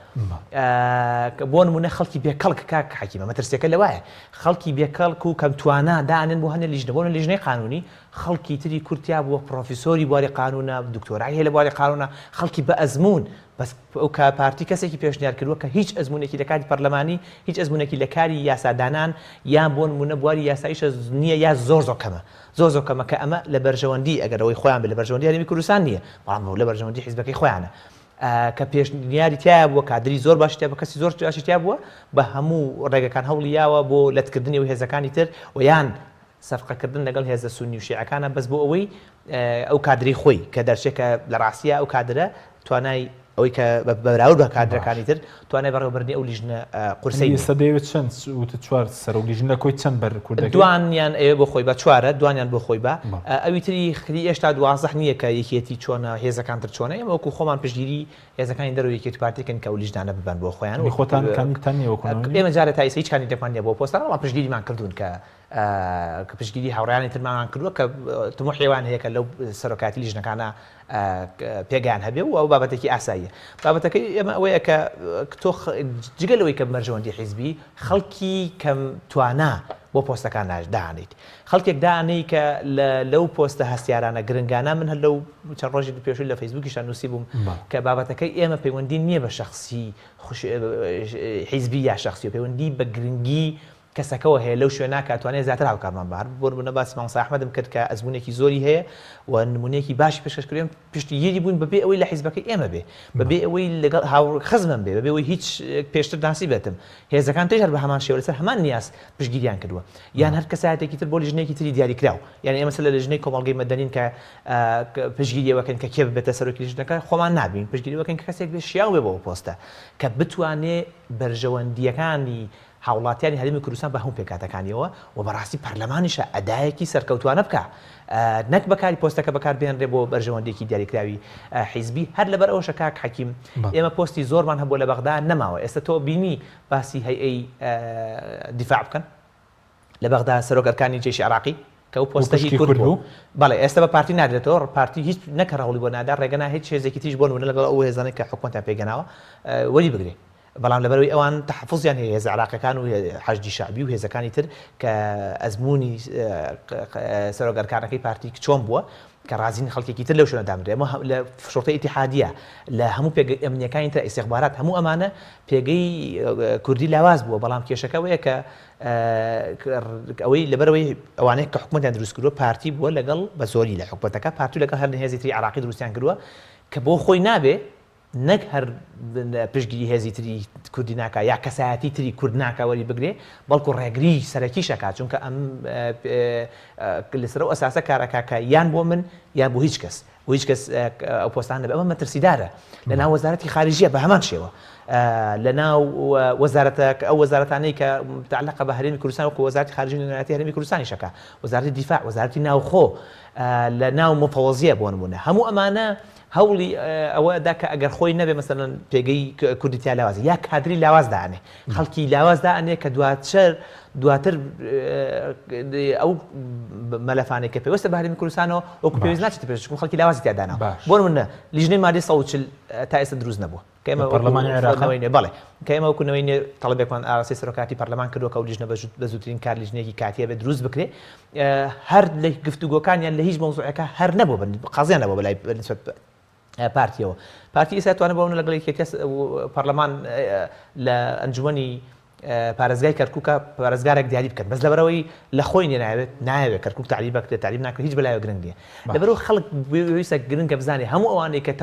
بۆ نمونە خەڵکی بێکەڵک کاک حەکیمە مەترسیەکە لەوایە خەڵکی بێکەڵک و کەم توانە دانن بۆ هەندێ لیژنە بۆ لیژنەی قانونی خەڵکی تری کورتیا بووە پرۆفیسۆری بواری قانونە دکتۆرای هەیە لە بواری قانونە خەڵکی بە ئەزمون بەس ئەو کا پارتی کەسێکی پێشنیار کردووە کە هیچ ئەزمونێکی لە کاری پەرلەمانی هیچ ئەزمونێکی لە کاری یاسادانان یان بۆ نمونە بواری یاساییشە نییە یا زۆر کەمە زۆر کەمە کە ئەمە لە بەرژەوەندی ئەگەرەوەی خۆیان بێ لە بەرژەوەندی هەرێمی کوردستان نییە بەڵام لە بەرژەوەندی حیزبەکەی خۆیانە کە پێشنیاری تیا بووە کادری زۆر باشتیا بە کەسی زۆر باشی تیا بووە بە هەموو ڕێگەکان هەوڵیاوە بۆ لەتکردنی و هێزەکانی تر و یان سەرقەکردن لەگەڵ هێزە سونی و شیعەکانە بەس بۆ ئەوەی ئەو کادری خۆی کە دەرچێکە لە ڕاستیە ئەو کادرە توانای ئەوەی کە بەراورد بە کادرەکانی تر توانای بەڕێوەبردنی ئەو لیژنە قورسەی ئێستا دەیەوێت چەند وتە چوار سەر و لیژنە کۆی چەند بەر کوردەکەی دوانیان ئەوێ بۆ خۆی بە چوارە دوانیان بۆ خۆی بە ئەوی تری خری ئێشتا 12 نییە کە یەکێتی چۆنە هێزەکان تر چۆنە ئێمە وەکو خۆمان پشتگیری هێزەکانی دەرەوە یەکێتی پارتیکن کە ئەو لیژنانە ببەن بۆ خۆیان خۆتان کامیتان نییە ئێمە جارە تا ئێستا هیچ کاندیدێکمان نییە بۆ پۆستان وڵام پشتگیریمان کردوون کە کە پشتگیری هاوڕیانی ترمان کردووە کە تموحێوان هەیە کە لەو سەرۆکاتی لیژنەکانە پێگیان هەبێ و ئەو بابەتێکی ئاساییە. بابەتەکەی ئێمە ئەوەیە کە تۆ جگەلەوەی کە بەرژەوەندی حیزبی خەڵکی کەم توانا بۆ پۆستەکان دانیت. خەڵکێک دانەی کە لەو پۆستە هەستیارانە گرنگانە من هەر لەو چەند ڕۆژی پێشووی لە فەیسبووکیشان نووسی بووم کە بابەتەکەی ئێمە پەیوەندی نییە بە شخصی حیزبی یا شخصی و پەیوەندی بە گرنگی کەسەکەەوە هەیە لەو شوێنە کاتوانێت زیاتر هاوکارمان بار بۆ بنە باسی مامۆستا ئەحمەدم کرد کە ئەزمونێکی زۆری هەیە و نمونەیەکی باشی پێشکەشکردێن پشتی یەری بوون بەبێ ئەوەی لە حیزبەکەی ئێمە بێ بەبێ ئەوەی لەگەڵ خزمم بێ بەبێ ئەوەی هیچ پێشتر ناسی بێتم هێزەکان تێژ هەر بە هەمان شێوە لەسەر هەمان نیاز پشتگیریان کردووە یان هەر کەسایەتێکی تر بۆ لیژنەیەکی تری دیاریکراوە یعنی ئێمە لە لیژنەی کۆمەڵگەی مەدەنین کە پشتگیریەوەکەن کە کێ بێتە سەرۆکی لیژنەکە خۆمان نابین پشتگیریەوەکەن کە کەسێک بێ شیاو بێ بەوە پۆستە کە بتوانێت بەرژەوەندیەکانی هاوڵاتیانی هەرێمی کوردستان بە هەموو پێکاتەکانیەوە و بەڕاستی پەرلەمانیشە ئەدایەکی سەرکەوتوانە بکە نەک بەکاری پۆستەکە بەکاربێنرێ بۆ بەرژەوەندێکی دیاریکراوی حیزبی هەر لەبەر ئەوەشە کاک حەکیم ئێمە پۆستی زۆرمان هەبوو لە بەغدا نەماوە ئێستا تۆ بینی باسی هەیئەی دیفاع بکەن لە بەغدا سەرۆکەرەکانی جێشی عێراقی کە ئەو پۆستەی کورد بوو بەڵێ ئێستا بە پارتی نادرێتەوە پارتی هیچ نەکەڕەوڵی بۆ نادا ڕێگەنا هیچ هێزێکی تیش بۆ نمونە لەگەڵ ئەو هێزانەی کە حکومەتیان پێگەناوە وەری بگرێ بەڵام لەبەرەوەی ئەوان تەحفوزیان هەیە هێز عێراقیەکان و حەشدی شعبی و هێزەکانی تر کە ئەزمموی سەرۆکەرەکانەکەی پارتی چۆن بووە کە ڕازین خەڵکێکی تر لەو شوێنە دامرێ ئەمە لە شۆرتەی ئیتیحادیە لە هەموو پێگەی ئەمنیەکانی تر ئیستیخبارات هەموو ئەمانە پێگەی کوردی لاواز بووە بەڵام کێشەکەوەیە کە ئەوەی لەبەرەوەی ئەوانەیە کە حکومەتیان دروست کردووە پارتی بووە لەگەڵ بە زۆری لە حکومەتەکە پارتی لەگەڵ هەر هێزی تری عێراقی دروستیان کردووە کە بۆ خۆی نابێ نەک هەر پشتگیری هێزی تری کوردی ناکە یا کەسایەتی تری کورد ناکە وەری بگرێ بەڵکو ڕێگری سەرەکی شەکات چونکە ئەم لەسەر ئەو ئەساسە کارەکە کە یان بۆ من یان بۆ هیچ کەس و هیچ کەس ئەو پۆستان دەبێ ئەمە مەترسیدارە لە ناو وەزارەتی خارجیە بە هەمان شێوە لە ناو وەزارەتە ئەو وەزارەتانەی کە متعلقە بە هەرێمی کوردستان وەکو وەزارەتی خارجی نوێنەتی هەرێمی کوردستانی شەکە وەزارەتی دیفاع وەزارەتی ناوخۆ لە ناو مفەوەزیە بۆ نمونە هەموو ئەمانە هەوڵی ئەوەدا کە ئەگەر خۆی نەبێ مەسەلەن پێگەی کوردیتیا لاوازی یا کادری لاواز دانێ خەڵکی لاواز دانێ کە دواتر ئەو مەلەفانێک کە پێوەستە بە هەرێمی کوردستانەوە وەکو پێویست ناچێت پێش خەڵکی لاوازی تیادانەوە بۆ منە لیژنەی مادی 140 تا ئێستا دروست نەبوو کە ئێمە پەرلەمانی عێراق بەڵێ کە ئێمە وەکوونەوەی تەڵەبێکمان ئاراسی سەرۆکاتی پەرلەمان کردووە کە ئەو لیژنە بە زووترین کار لیژنێکی کاتیە بێت دروست بکرێ هەر لە گفتوگۆکانیان لە هیچ مەوزوعەکە هەر نەبوو قازیان نەبوو بەلای پارتیەوە پارتی ئێستا توانە بەون لەگەڵ یەکێتی پەرلەمان لە ئەنجومەنی پارێزگای کەرکووکە پارێزگارێک دیاری بکەن بەس لەبەرەوەی لە خۆی نایەوێت کەرکووک تعلیب بکرێت تعلیب ناکرێت هیچ بەلایەوە گرنگ نییە لەبەرەوە خەڵک ویسە گرنگە بزانێ هەموو ئەوانەی کە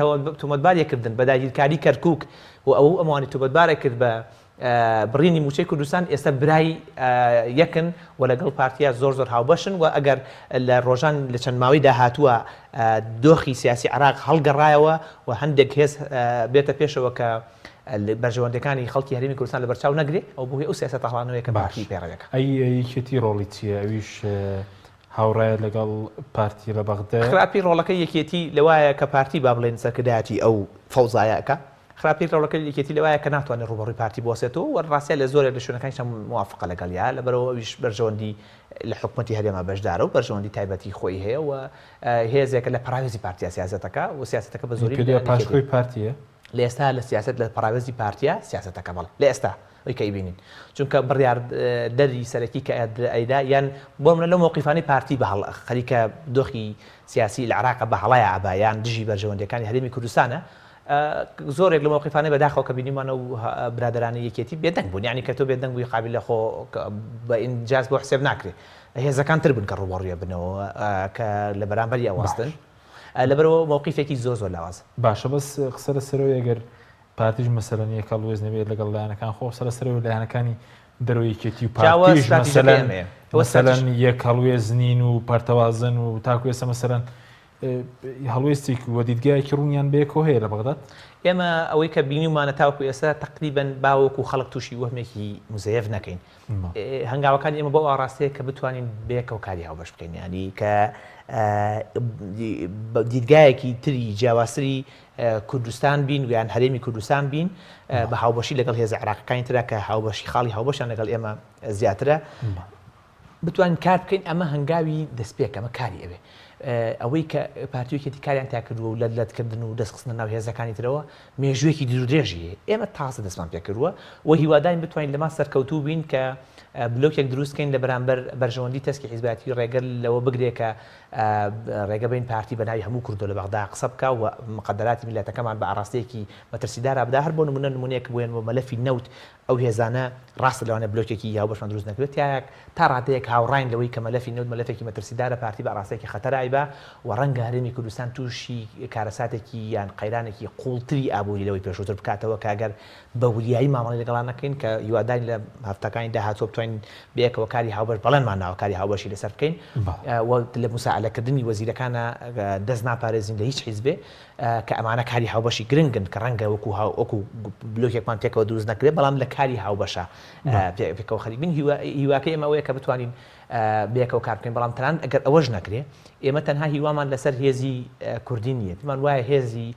تۆمەتباریەکردن بە داگیرکاری کەرکووک و ئەو ئەمانی تۆمەتبارە کرد بە بڕینی موچەی کوردستان ئێستا برای یەکن و لەگەڵ پارتیا زۆر هاوبەشن و ئەگەر لە ڕۆژان لە چەند ماوەی داهاتووە دۆخی سیاسی عێراق هەڵگەڕایەوە و هەندێک هێز بێتە پێشەوە کە بەرژەوەندەکانی خەڵکی هەرێمی کوردستان لە بەرچاو نەگرێت ئەو بۆ ئەو سیاسەتە هەڵانەوەیە کە پارتی پێڕەوەیەکە یەکێتی ڕۆڵی چییە ئەویش هاوڕایە لەگەڵ پارتی لە بەغدا خراپی ڕۆڵەکە یەکێتی لەوایە کە پارتی با بڵێن سەرکردایەتی ئەو فەوزایەکە خراپی ڕۆڵەکە یەکێتی لەوایە کە ناتوانێت ڕوبەڕووی پارتی بۆسێتەوە و ڕاستە لە زۆرێک لە شوێنەکانیش موافقە لەگەڵیا لەبەرەوە ئەویش بەرژەوەندی لە حکومەتی هەرێما بەشدارە و بەرژەوەندی تایبەتی خۆی هەیە و هێزێکە لە پەراوێزی پارتیا سیاسەتەکە و سیاسەتەکە بە زۆری پاشکۆی پارتیە لە ئێستا لە سیاست لە پەراوێزی پارتیا سیاسەتەکە بەڵێ لە ئێستا ئەوی کە ئیبینین چونکە بڕیار دەری سەرەکی کە ئەیدا یان بۆ منە لەو مووقیفانی پارتی بە خەریکە دۆخی سیاسی لە عێراق بە هەڵای ئابایان دژی بەرژەوەندەکانی هەرێمی کوردستانە زۆرێک لە مووقیفانەی بەداخەوە کە بینیمانە و برادرانی یەکێتی بێدەنگ بوون یعنی کە تۆ بێدەنگ بووی قابل لە خۆ بە ئینجاز بۆ حسێب ناکرێت هێزەکان تر بن کە ڕوبەڕوویە بنەوە کە لە بەرامبەری ئەوەستن لەبەرەوە مووقیفێکی زۆر لاواز باشە بەس قسە لە سەرەوەی ئەگەر پارتیش مەسەلەن یەکەڵ وێز نەبێت لەگەڵ لایەنەکان خۆ سەر سەرەوەی لایەنەکانی دەرەوەیەکێتی و پارتیش مەسەلەن یەک هەڵوێز نین و پەرتەوازن و تاکو ئێستا مەسەلەن هەڵوێستێک وە دیدگایەکی ڕوونیان بەیەکەوە هەیە لە بەغداد ئێمە ئەوەی کە بینیمانە تاوەکو ئێستا تقریبەن باوەکو خەڵک تووشی وەهمێکی مزەیەف نەکەین هەنگاوەکان ئێمە بۆ ئاڕاستەیە کە بتوانین بەیەکەوە کاری هاوبەش بکەین ینی کە دیدگایەکی تری جیاوازتری کوردستان بین و یان هەرێمی کوردستان بین بە هاوبەشی لەگەڵ هێز عێراقیەکانی ترە کە هاوبەشی خاڵی هاوبەشیان لەگەڵ ئێمە زیاترە بتوان کار بکەین ئەمە هەنگاوی دەستپێک ئەمە کاری ئەوێ ئەوەی کە پارتیوکێتی کاریان تاکردووە و لە لەتکردن و دەستخستنە ناو هێزەکانی ترەوە مێژوێکی درێژیە ئێمە تاسە دەستمان پێکردووە و هیوادارین بتوانین لەما سەرکەوتوو بین کە بلۆکێک دروستکەین لە بەرامبەر بەرژەوەندی تەسکی حیزباتی ڕێگەر لەوە بگرێت کە ڕێگە بین پارتی بەناوی هەموو کوردۆ لە بەغدا قسە بکە و مقدراتی میلەتەکەمان بە ئاراستەیەکی مەترسیدارا بدا هەر بۆ نمونە نمونەیەک بوێنەوە مەلەفی نەوت ئەو هێزانە ڕاستە لەوانە بلۆکێکی یا بەشمان دروست نەکرێت یاک تا ڕاتەیەک هاوڕاین لەوەی کە مەلەفی نەوت مەلەفێکی مەترسیدارە پارتی بە ئاراستەیەکی خەتەرایی بە و ڕەنگە هەرێمی کوردستان تووشی کارەساتێکی یان قەیرانێکی قوڵتری ئابووری لەوەی پێشووتر بکاتەوە کاگەر بە وریایی مامەڵی لەگەڵان نەکەین کە هیوادارین لە هەفتەکانی داهاتوو بتوانین بەیەکەوە کاری هاوبەش بەڵێنمان ناوە کاری هاوبەشی لەسەر بکەین لە موساعلەکردنی وەزیرەکانە دەست ناپارێزین لە هیچ حیزبێ کە ئەمانە کاری هاوبەشی گرنگن کە ڕەنگە وەکو بلۆکێکمان پێکەوە دروست نەکرێت بەڵام لە کاری هاوبەشە پێکەوە خەریک بین هیواکەی ئەمە ئەوەیە کە بتوانین بەیەکەوە کار بکەین بەڵام تەنان ئەگەر ئەوەش نەکرێ ئێمە تەنها هیوامان لەسەر هێزی کوردی نیە پێمان وایە هێزی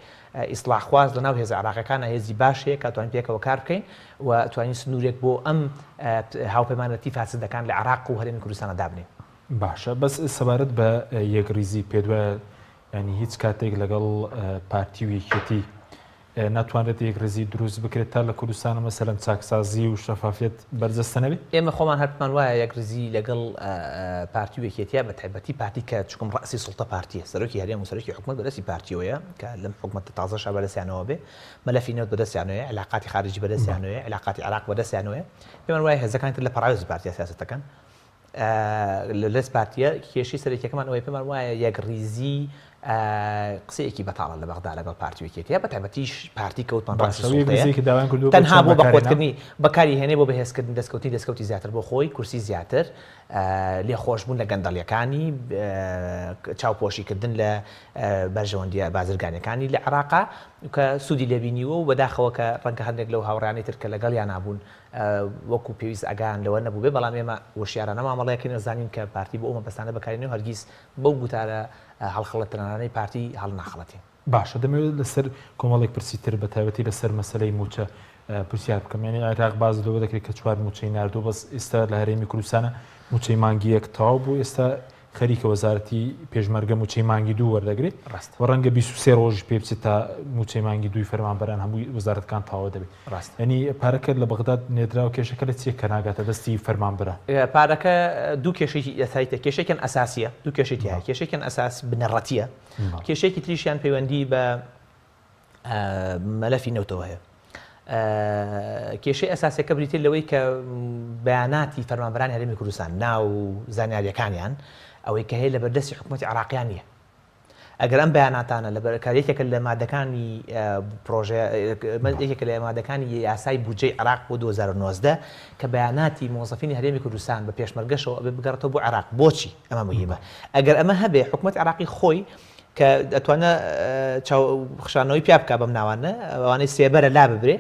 ئیسلاحخواز لەناو هێز عراقیەکانە هێزی باشەیە کە توانین پێکەوە کار بکەین و توانین سنوورێک بۆ ئەم هاوپەیمانەتی فاسدەکان لە عراق و هەرێمی کوردستانە دابنێن. باشە بەس سەبارەت بە یەکریزی پێدوە ینی هیچ کاتێک لەگەڵ پارتی و یەکێتی ناتوانێت یەکریزی دروست بکرێت تا لە کوردستانە مەسەلەن چاکسازی و شەفافیت بەرجەستە نەبێت؟ ئێمە خۆمان هەرمان وایە یەکریزی لەگەڵ پارتی و یەکێتیە بە تایبەتی پارتی کە چکم ڕاسی سوڵتە پارتیە سەرۆکی هەرێم و سەرۆکی حکومەت بەدەستی پارتیەوەیە کە لەم حکومەتە تازەشا بەدەستیانەوە بێ مەلەفی نەوت بەدەستیانەوەیە علاقاتی خارجی بەدەستیانەوەیە علاقاتی عراق بەدەستیانەوەیە پێمان وایە هێزەکانی تر لە پەراوێزی پارتیە سیاسەتەکان لە لەس پارتیە کێشی سەرەکیەکەمان ئەوەی پێمان وایە یەکریزی قسەیەکی بەتاڵە لە بەغدا لەگەڵ پارتی وەکێتیە بە تایبەتیش پارتی کەوتمان تەنها بۆ بەخۆتکردنی بەکاری هێنێ بۆ بەهێزکردن دەستکەوتی زیاتر بۆ خۆی کورسی زیاتر لێ خۆشبوون لە گەندەڵیەکانی چاوپۆشیکردن لە بەرژەوەندی بازرگانیەکانی لە عراقا کە سوودی لێبینیوە و بەداخەوە کە ڕەنگە هەندێک لەو هاوڕانی تر کە لەگەڵیان نابوون وەکو پێویست ئەگان لەوە نەبوو بێ بەڵام ئێمە وەشیارانە مامەڵەیەکی نەزانین کە پارتی بۆ ئەومە بەستانە بەکارێنێ هەرگیز بەو گوتارە هەڵخەڵەترانەی پارتی هەڵ ناخەڵەتین. باشە دەمەوێت لەسەر کۆمەڵێک پرسیتر بە تایبەتی لەسەر مەسەلەی موچە پرسیار بکەم یعنی عێراق باز لەوە دەکرێت کە چوار موچەی ناردوو بەس ئێستا لە هەرێمی کوردستانە موچەی مانگی یەک تەواو بوو ئێستا خەریکە وەزارەتی پێشمەرگە موچەی مانگی دوو وەردەگرێت و ڕەنگە 23 ڕۆژ پێ بچێت تا موچەی مانگی دووی فەرمانبەران هەمووی وەزارەتەکان تەواو دەبێت. ینی پارەکە لە بەغداد نێدراوە کێشەکە لە چیە کە ناگاتە دەستی فەرمانبەرە؟ پارەکە دوو کێشەی ئەساسیە کێشێکیان ئەساسیە دوو کێشێکی هەیە کێشێکیان ئەساسی بنەڕەتیە کێشێکی تریشیان پەیوەندی بە مەلەفی نەوتەوە هەیە. کێشەی ئەساسیەکە بریتێت لەوەی کە بەیاناتی فەرمانبەرانی هەرێمی کوردستان ناو زانیاریەکانیان ئەوەی کە هەیە لە بەردەستی حکوومەتی عراقیان نیە. ئەگەر ئەم بەیاناتانە لە بەرکاریەکێکە لە مادەکانی یەکێکە لە مادەکانی یاسای بودجەی عراق بۆ 2019 کە بەیاناتی مۆزەفینی هەرێمی کوردستان بە پێشمەرگەشەوە ئەبێ بگەڕێتەوە بۆ عراق بۆچی ئەمە مهمە ئەگەر ئەمە هەبێ حکوومەت عراقی خۆی کە دەتوانە خشانەوەی پیا بکات بەم ناوانە ئەوانەی سێبەرە لا ببرێ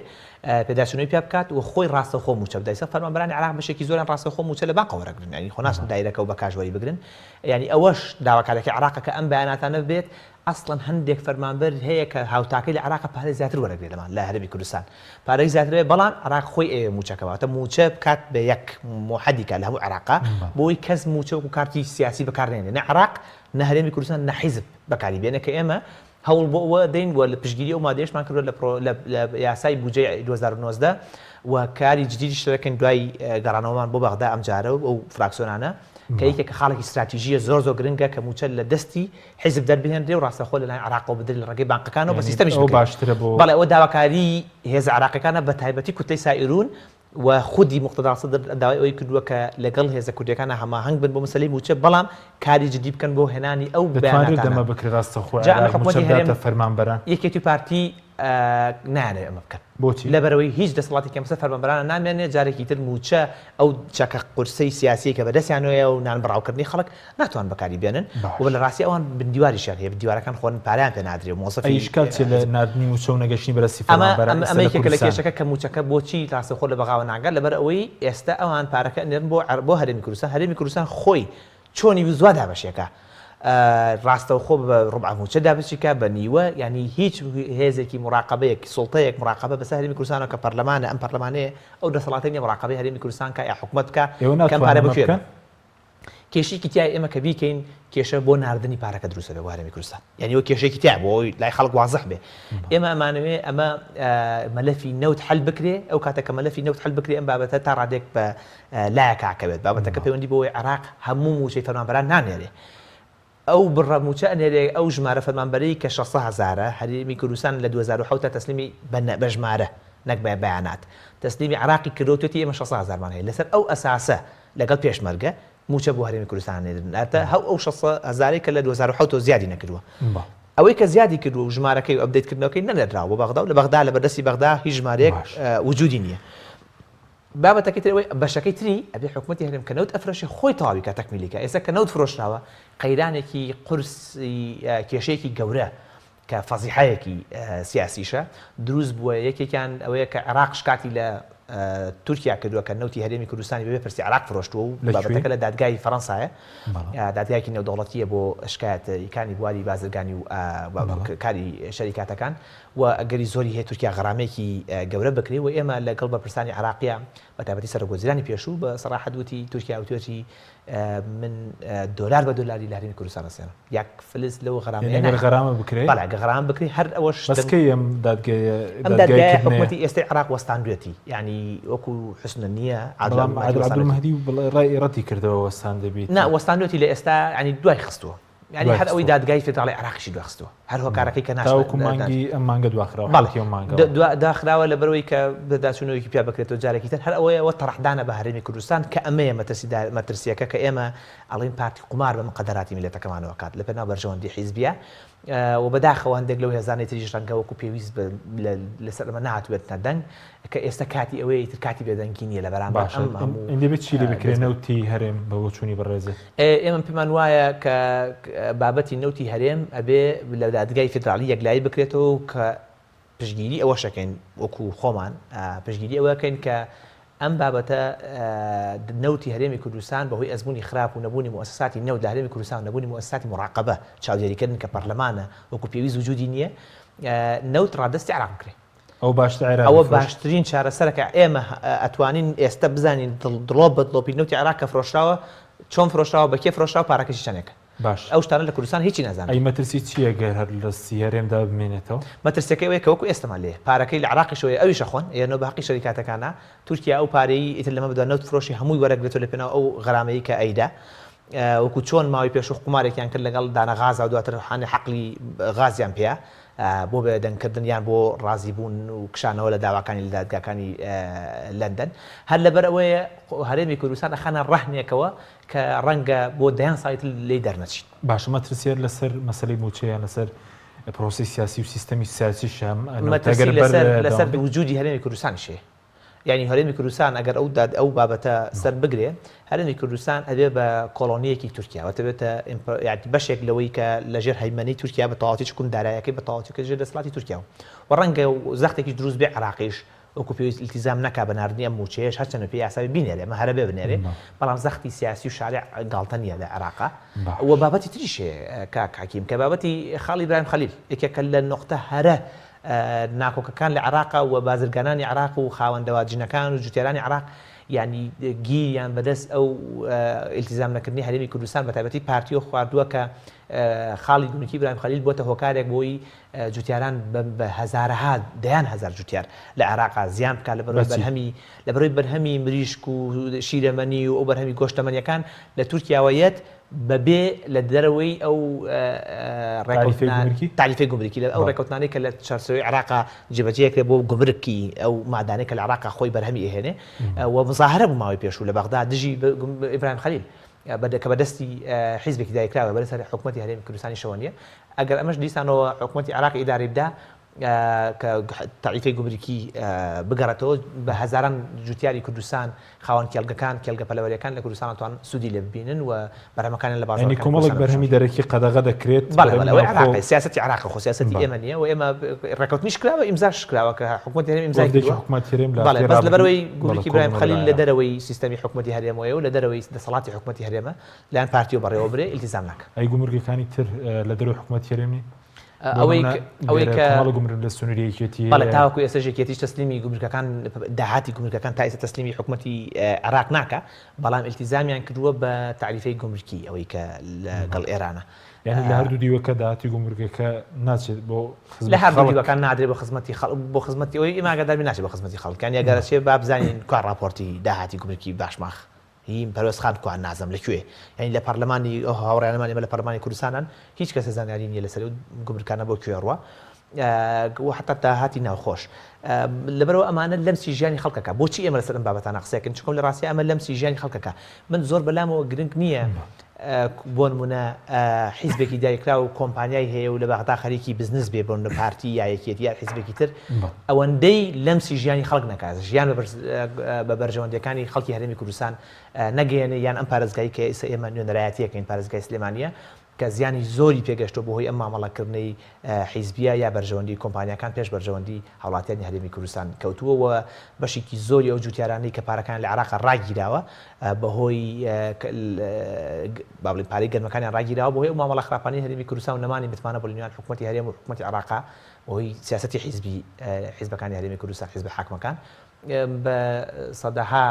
پێداچوونەوەی پیا بکات و خۆی ڕاستەوخۆ موچە بدایسە فەرمانبەرانی عراق بەشێکی زۆریان ڕاستەوخۆ موچە لە بانقەوە وەرەگرن ینی خۆناسن دایرەکە و بە کاژوەری بگرن ینی ئەوەش داواکارێکی عراقە کە ئەم بەیاناتانە بێت ئەسڵەن هەندێک فەرمانبەر هەیە کە هاوتاکەی لە عراق پارەی زیاتر وەرەگرێت لەمان لە هەرێمی کوردستان پارەی زیاتر بەڵام عراق خۆی ئەوێ موچەکەواتە موچە بکات بە یەک موحەدیکە لە هەموو عراقا بۆی کەس موچە وەکو کارتی سیاسی بەکارنێنێ نە عراق نە هەرێمی کوردستان نە حیزب بەکاری بێنە کە ئێمە هەوڵ بۆ ئەوە دەین وە لە پشگیری ئەو مادەیەشمان کردووە لە یاسای بودجەی 2019 و کاری جدیدیش دەکەین دوای گەڕانەوەمان بۆ بەغدا ئەم جارە و ئەو فراکسیۆنانە کە یەکێکە خاڵێکی استراتیژیە زۆر گرنگە کە موچە لە دەستی حیزب دەربهێنرێ و ڕاستەخۆ لەلایەن عراق و بدرێت لە ڕێگەی بانقەکانەوە بە سیستەمیش باشترە بۆ بەڵێ ئەوە داواکاری هێز عراقیەکانە بە تایبەتی کوتلەی سائیرون و خودی مقتدا سەدر داوای ئەوەی کردووە کە لەگەڵ هێزە کوردیەکانە هەماهەنگ بن بۆ مەسەلەی موچە بەڵام کاری جدی بکەن بۆ هێنانی ئەو بەیاناتانە دەمە بکرێت ڕاستەخۆ فەرمانبەران یەکێتی پارتی نانێ ئەمە بکەن بۆچی لەبەرەوەی هیچ دەسەڵاتی کەمسە فەرمانبەرانە نامێنێت جارێکی تر موچە ئەو چەکە قورسەی سیاسی کە بەدەستیانەوەیە و نان بڕاوکردنی خەڵک ناتوان بەکاری بێنن و لە ڕاستی ئەوان بندیواریشیان هەیە دیوارەکان خۆن پاریان پێ نادرێ و مۆزەفی ئیشکال چێ لە نردنی موچە و نەگەشتنی بەرەستی فەرمانبەران ئەمە یەکێکە لە کێشەکە کە موچەکە بۆچی ڕاستەخۆ لە بەغاوە ناگات لەبەر ئەوەی ئێستا ئەوان پارەکە نێرن بۆ هەرێمی کوردستان هەرێمی کوردستان خۆی چۆنی زوا دابەشێکە ڕاستەوخۆ بە ڕوبع موچە دابچیکە بە نیوە ینی هیچ هێزێکی مراقبەیەک سوڵتەیەک مراقبە بەسەر هەرێمی کوردستانە کە پەرلەمانە ئەم پەرلەمانەیە ئەو دەسەڵاتەی مراقبەی هەرێمی کوردستان کە یا حکومەت بکە کەم پارە بکوێن کێشێکی تای ئێمە کە بیکەین کێشە بۆ ناردنی پارەکە دروستە بێ بۆ هەرێمی کوردستان یعنی وە کێشێکی تیا بۆ لای خەڵک وازح بێ ئێمە ئەمانەوێ ئەمە مەلەفی نەوت حل بکرێ ئەو کاتێککە مەلەفی نەوت حل بکرێ ئەم بابەتە تا ڕادێک بە لایەکاکەوێت بابەتەکە پەیوەندی بۆی عراق هەموو موچەی فەرمانبەران نانێرێ ئەو بڕەموچە ئەنێرێ ئەو ژمارە فەرمانبەری کە 600,000 هەرێمی کوردستان لە 2007 تەسلیمی بە ژمارە نەک بە بەیانات تەسلیمی عراقی کردوتێتی ئێمە 600,000مان هەیە لەسەر ئەو ئەساسە لەگەڵ پێشمەرگە موچە بۆ هەرێمی کوردستان نێدناتە هەو ئەو 600,000 کە لە 2007 زیادی نەکردووە ئەوەی کە زیادی کردو و ژمارەکەی و ئەپدەیتکردنەوەکەی نەنێراوە بۆ بەغدا و لە بەغدا لە بەردەستی بەغدا هیچ ژمارەیەک وجودی نییە بابەتەکەی ترەوەی بەشەکەی تری ئەبێ حکوومەتی هەرێم کە نەوت ئەفرۆشی خۆی تەواوی کە تەکمیلیکە ئێستا کە نەوت فرۆشراوە قەیرانێکی قورسی کێشەیەکی گەورە کە فەزیحەیەکی سیاسیشە دروست بووە یەکێکیان ئەوەیە کە عێراق شکاتی لە تورکیا کردووە کە نەوتی هەرێمی کوردستانی بەبێ پرسی عراق فرۆشتووە و بابەتەکە لە دادگای فەڕەنسایە دادگایەکی نێودەوڵەتیە بۆ شکایەتەکانی بواری بازرگانی و کاری شەریکاتەکان و ئەگەری زۆری هەیە تورکیا غەرامەیەکی گەورە بکرێ و ئێمە لەگەڵ بەرپرسانی عراقیە بە تایبەتی سەرۆکوەزیرانی پێشوو بە سەراحەت وتی تورکیا وتوێتی من دۆلار بە دۆلاری لە هەرێمی کوردستان ئەسێنم یەک فلس لەو غەرامەیە غەرامە بکرێت بەڵێ غەرام بکرێت هەر ئەوەش بەسکەی ئەم دادگای حکوومەتی ئێستای عراق وەستاندوێتی یعنی وەکو حسنە نییە عەبدولمەهدی ڕای ڕەتی کردەوە وەستان دەبێت نا وەستاندوێتی لە ئێستا ینی دوای خستووە يعني هر ئەوەی دادگای فێدراڵی عراقیشی دواخستووە هەر هۆکارەکەی کە تاوەکو مانگی ئەم مانگە دواخراوە داخراوە لە بەرەوەی کە بەداچوونەوەیکی پیا بکرێتەوە جارێکی تر هەر ئەوەیەوە تەڕەحدانە بە هەرێمی کوردستان کە ئەمەیە مەترسیەکە کە ئێمە ئەڵین پارتی قمار بە مقدراتی میلەتەکەمانەوە کات لە پێناو بەرژەوەندی حیزبیە و بەداخەوە هەندێک لەو هێزانەی تریش ڕەنگەوەکو پێویست لەسەر ئەمە نهاتوێتە دەنگ کە ئێستا کاتی ئەوەی تر کاتی بێدەنگی نییە لە بەرامبەر دەبێت چی لێ بکرێ نەوتی هەرێم بە بۆچوونی بەڕێزێت ئێمە پێمان وایە کە بابەتی نەوتی هەرێم ئەبێ لە دادگای فێدراڵی یەکلایی بکرێتەوە کە پشگیری ئەوە شەکەین وەکو خۆمان پشگیری ئەوەکەین کە ئەم بابەتە نەوتی هەرێمی کوردستان بەهۆی ئەزمموی خراپ و نەبوونی مؤسساتی نەوت لە هەرێمی کوردستان نەبوونی مؤسساتی مراقبە چاودێریکردن کە پەرلەمانە وەکو پێویست وجودی نییە نەوت ڕادستی عراق بکرێت ئەو باشتر ئەوە باشترین چارەسەرەکە ئێمە ئەتوانین ئێستا بزانین دڵۆ بەدڵۆپی نەوتی عراق کە فرۆشراوە چۆن فرۆشراوە بە کێ فرۆشراوە پارەکەشی چەندێکە باش ئەو شتانە لە کوردستان هیچی نازانێت ئەی مەترسی چییە گەر هەر لە هەرێمدا بمێنێتەوە مەترسەکەی ئەوەیە کە وەکو ئێستامان لێ پارەکەی لە عراقیشەوەی ئەویشە خۆن یانەوە باقی شەریکاتەکانە تورکیا ئەو پارەی ئیتر لەمە بدوان نەوت فرۆشی هەمووی وەرەگرێتەوە لە پێناو ئەو غەرامەیە کە ئەیدا وەکو چۆن ماوەی پێشوو قمارێکیان کرد لەگەڵ دانە غازا و دواتر حانی حەقلی غازیان پێە بۆ بەدەنگکردن یان بۆ ڕازی بوون و کشانەوە لە داواکانی لە دادگاکانی لەندەن هەر لەبەر ئەوەیە هەرێمی کوردستان ئەخانە ڕەهنێکەوە کە ڕەنگە بۆ دەیان سایت لێ دەرنەچین باش مەترسیێت لەسەر مەسەلەی موچەیان لەسەر پرۆسی سیاسی و سیستەمی سیاسی شەم لەسەر وجودی هەرێمی کوردستان شێ یعنی هەرێمی کوردستان ئەگەر ئەو بابەتە سەر بگرێ هەرێمی کوردستان ئەبێ بە کۆڵۆنیەکی تورکیا وەتەبێتە بەشێک لەوەی کە لەژێر هەیمەنی تورکیا بە تەواوی چکون دارایەکەی بە تەواوی ژێر دەسەڵاتی تورکیا و ڕەنگە زەختێکی دروست بێ عراقیش وەکو پێویست التیزام نەکا بە ناردنی ئەم موچەیەش هەرچەندە پێی یاساوی بینێرێ ئەمە هەرە بێ بنێرێ بەڵام زەختی سیاسی و شارع گاڵتە نییە لە عێراقا و بابەتی تریشێ کاک حەکیم کە بابەتی خاڵی ئیبراهیم خەلیل یەکێکە لە نقطە هەرە ناکۆکەکان لە عێراقا و بازرگانانی عێراق و خاوەندەوە جینەکان و جوتێرانی عێراق ینی گیریان بەدەست ئەو ئیلتیزام نەکردنی هەرێمی کوردستان بە تایبەتی پارتیۆ خواردووە کە خاڵی گوونکی ئیبراهیم خەلیل بۆتە هۆکارێک بۆی جوتیاران بە هەزارەها دەیان هەزار جوتیار لە عێراقا زیان بکات لە بەرەوەی بەرهەمی مریشک و شیرەمەنی و ئەو بەرهەمی گۆشتەمەنیەکان لە تورکیاوەیەت بەبێ لە دەرەوەی ئەو تالیفەی گومرکی لە ئەو ڕێکەوتانەی کە لە چارچەوەی عێراقا جێبەجێکرێ بۆ گومرکی ئەو مادانەی کە لە عێراقا خۆی بەرهەمی ئەهێنێ و مزاهرە بوو ماوەی پێشوو لە بەغدا دژی ئیبراهیم خەلیل کە بەدەستی حیزبێکی دایکراوە بەرەسەر حکوومەتی هەرێمی کوردستانی شەوە نیە ئەگەر ئەمەش دیسانەوە حکوومەتی عێراق ئیداری بدا کە تالیفەی گومرکی بگەڕێتەوە بە هەزاران جوتیاری کوردستان خاوەن کێڵگەکان کێڵگە پەلەوەریەکان لە کوردستان توان سوودی لێ ببینن و بەرهەمەکانیان لە بازاڕ کۆمەڵێک بەرهەمی دەرەکی قەدەغە دەکرێت عراقی سیاسەتی عێراق خۆ سیاسەتی ئێمە نیە و ئێمە ڕێکەوتنیش کراوە ئیمزاش کراوە کە حکوومەتی هەرێم ئیمزای کردووە بەس لەبەرەوەی گومرکی ئیبراهیم خەلیل لە دەرەوەی سیستەمی حکوومەتی هەرێمەوەیە و لە دەرەوەی دەسەڵاتی حکوومەتی هەرێمە لایەن پارتیۆ بەڕێوە برێ ئیلتیزام ناکە ئەی گومرگەکانی تر لە دەرەوەی حکوومەتی هەرێمی ئەوەی کە گومرگ لە سنووریەکێتی بەڵێ تاوەکو ئێستا تەسلیمی گومرگەکان داهاتی گومرگەکان تا ئێستا تەسلیمی حکوومەتی عێراق ناکە بەڵام ئیلتیزامیان کردووە بە تعریفەی گومرکی ئەوەی کە لەگەڵ ئێرانە یعنی لە هەردوو دیوەکە داهاتی گومرگەکە ناچێت بۆ لە هەردوو دیوەکان نادرێت بۆ خزمەتی خەڵک بۆ خزمەتی ئەوەی ئێماگاداربی ناچێت بۆ خزمەتی خەڵکان یاگەرەچێ با بزانین کار راپۆرتی داهاتی گومرکی باشماخ هیم پەروەزخان کوان نازم لەکوێ یعنی لە پەرلەمانی ئەو هاوڕێنەمانی لە پەرلەمانی کوردستانان هیچ کەسە زانیاری نییە لەسەر گومرگانە بۆ کوێڕوە و حتا داهاتی ناوخۆش لەبەرەوە ئەمانە لەمسی ژیانی خەڵکەکە بۆچی ئێمە لەسەر ئەم بابەتانە قسەکەین چونکە لە ڕاستی ئەمە لەمسی ژیانی خەڵکەکە من زۆر بەلامەوە گرنگ نییە بۆ نمونە حیزبێکی دایکرا و کۆمپانیای هەیە و لە بەغدا خەریکی بزنس بێ بۆن پارتی یا یەکێتی یا حیزبێکی تر ئەوەندەی لەمسی ژیانی خەڵک نەکات ژیان بە بەرژەوەندەکانی خەڵکی هەرێمی کوردستان نەگەیەنێ یان ئەم پارێزگایی کە ئێستا ئێمە نوێنەرایەتیەکەین پارێزگای سلێمانیە کە زیانی زۆری پێگەشتۆ بۆ هۆی ئەم مامەڵەکردنەی حیزبیە یا بەرژەوەندی کۆمپانیەکان پێش بەرژەوەندی هاوڵاتیانی هەرێمی کوردستان کەوتووەوە بەشێکی زۆری ئەو جوتیارانەی کە پارەکان لە عێراق ڕاگیراوە بەهۆی با بڵێن پارەی گەرمەکانیان ڕاگیراوە بۆ هۆی ئەو مامەڵە خراپانەی هەرێمی کوردستان و نەمانی بتوانە بۆ نێوان حکوومەتی هەرێم و حکوومەتی عێراق بۆهۆی سیاسەتی حیزبەکانی هەرێمی کوردستان حیزب حاکمەکان بە سەدەها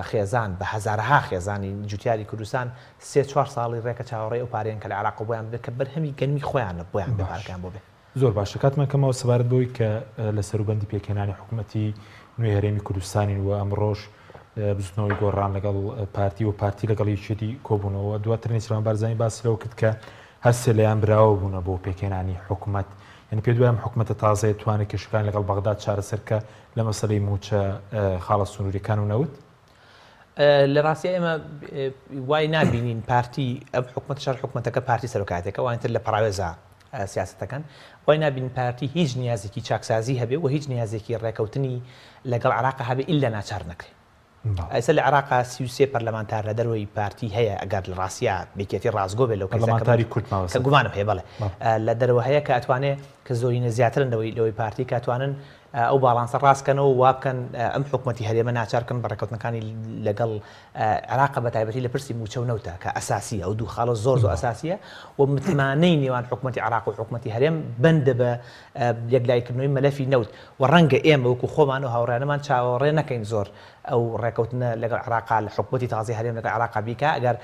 خێزان بە هەزارها خێزانی جوتیاری کوردستان 3-4 ساڵی ڕێکە چاوەڕێی ئەو پارەیان کە لە عێراق بۆیان بکە بەرهەمی گەنمی خۆیانە بۆیان بەپارەکان بۆ بێ زۆر باشە کاتمان کەمەوە سەبارەت بۆی کە لە سەروبەندی پێکهێنانی حکوومەتی نوێ هەرێمی کوردستانی و ئەمڕۆژ بزنەوەی گۆڕان لەگەڵ پارتی و پارتی لەگەڵ یەکێتی کۆبوونەوە دواتر نیچران بارزانانی باسی لەوە کرد کە هەرسێ لەیان براوە بوونە بۆ پێکهێنانی حکوومەت یعنی پێ دوایە حکوومەتە تازای توانێت کێشەکان لەگەڵ بەغداد چارەسەرکە لە مەسەلەی موچە خاڵە سنووریەکان و نەوت لە ڕاستی ئێمە وای نابینین پارتی ئەم حکوومەت شەر حکوومەتەکە پارتی سەرۆکاتێکە وانتر لە پراوێزە سیاستەکان وای نابین پارتی هیچ نیازێکی چاکسازی هەبێ و هیچ نیازێکی ڕێکەوتنی لەگەڵ عێراق هەبێ ئیلا ناچار نەکرێ ئەسا لە عێراق 33 پەرلەمانتار لە دەروی پارتی هەیە ئەگەر لە ڕاستیە بێکێتی ڕازگۆ بێت لەو پەرلەمانتاری کورد کە گومانم هەیە بڵێ لە دەرەوە هەیە کە ئەتوانێت کە زۆرینە زیاترن لەوەی پارتی کاتوانن ئەو باڵانسە ڕاستکەنەوە و وابکەن ئەم حکوومەتی هەرێمە ناچارکن بە ڕێکەوتنەکانی لەگەڵ عێراق بە تایبەتی لە پرسی موچە و نەوتە کە ئەساسیە ئەو دوو خاڵە زۆر ئەساسیە و متمانەی نێوان حکوومەتی عێراق و حکوومەتی هەرێم بەندە بە یەکلایکردنەوەی مەلەفی نەوت و ڕەنگە ئێمە وەکو خۆمان و هاوڕێنەمان چاوەڕێ نەکەین زۆر ئەو ڕێکەوتنە لەگەڵ عێراق لە حکوومەتی تازای هەرێم لەگەڵ عێراق بیکە ئەگەر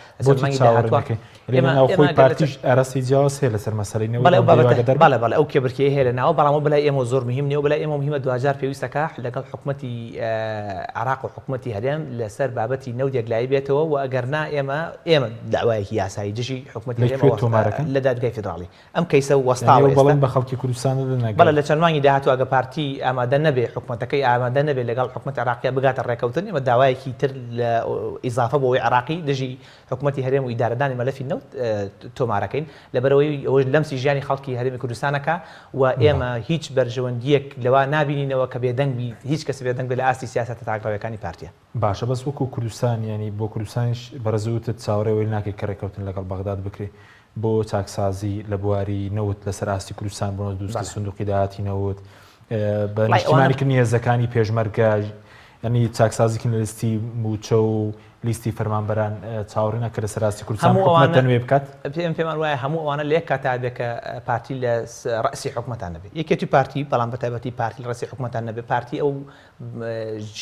خۆی پارتیش ئەرەستی جیاواز هەیە لەسەر مەسەلەی بەڵێ ئەو کێبرکێ هەیە لەناوە بەڵام بەلای ئێمە زۆر مهم نیە و بەلای ئێمە مهمە دوجار پێویستەکە لەگەڵ حکوومەتی عێراق و حکوومەتی هەرێم لەسەر بابەتی نەوت یەکلایی بێتەوە و ئەگەرنا ئێمە داوایەکی یاسایی دژی حکوومەتی لە دادگای فێدراڵی ئەم کەیسە وەستاوە بەڵێن بە خەڵکی کوردستان بەڵێ لە چەند مانگی داهاتوو ئەگە پارتی ئامادە نەبێ حکوومەتەکەی ئامادە نەبێ لەگەڵ حکوومەت عێراقیە بگاتە ڕێکەوتن ئێمە داوایەکی تر لە ئیزافە بۆەوەی عێراقی دژی حکوومەتی هەرێم و ئیدارەدانی مەلەفی نەوت تۆمارەکەین لەبەرەوەی ئەوە لەمسی ژیانی خەڵکی هەرێمی کوردستانەکە و ئێمە هیچ بەرژەوەندیەک لەوە نابینینەوە کە بێدەنگبی هیچ کەس بێدەنگ بێ لە ئاستی سیاسەتە تاکراوەکانی پارتیە باشە بەس وەکو کوردستان ینی بۆ کوردستانیش بەرەزەوتت چاوەڕێوەی ناکەی کە ڕێکەوتن لەگەڵ بەغداد بکرێ بۆ چاکسازی لە بواری نەوت لەسەر ئاستی کوردستان بۆ دووستی سندوقی داهاتی نەوت بە نیشتیمانیکردنی هێزەکانی پێشمەرگە ینی چاکسازیکردن لە لیستی موچە و لیستی فەرمانبەران چاوەڕێ نەکرد لەسەر ئاستی کوردستان حکوومەتە نوێ بکات پێمان وایە هەموو ئەوانە لە یەک کاتا بێکە پارتی لە ڕەسی حکوومەتان نەبێت یەکێتی پارتی بەڵام بە تایبەتی پارتی لە ڕەسی حکوومەتان نەبێت پارتی ئەو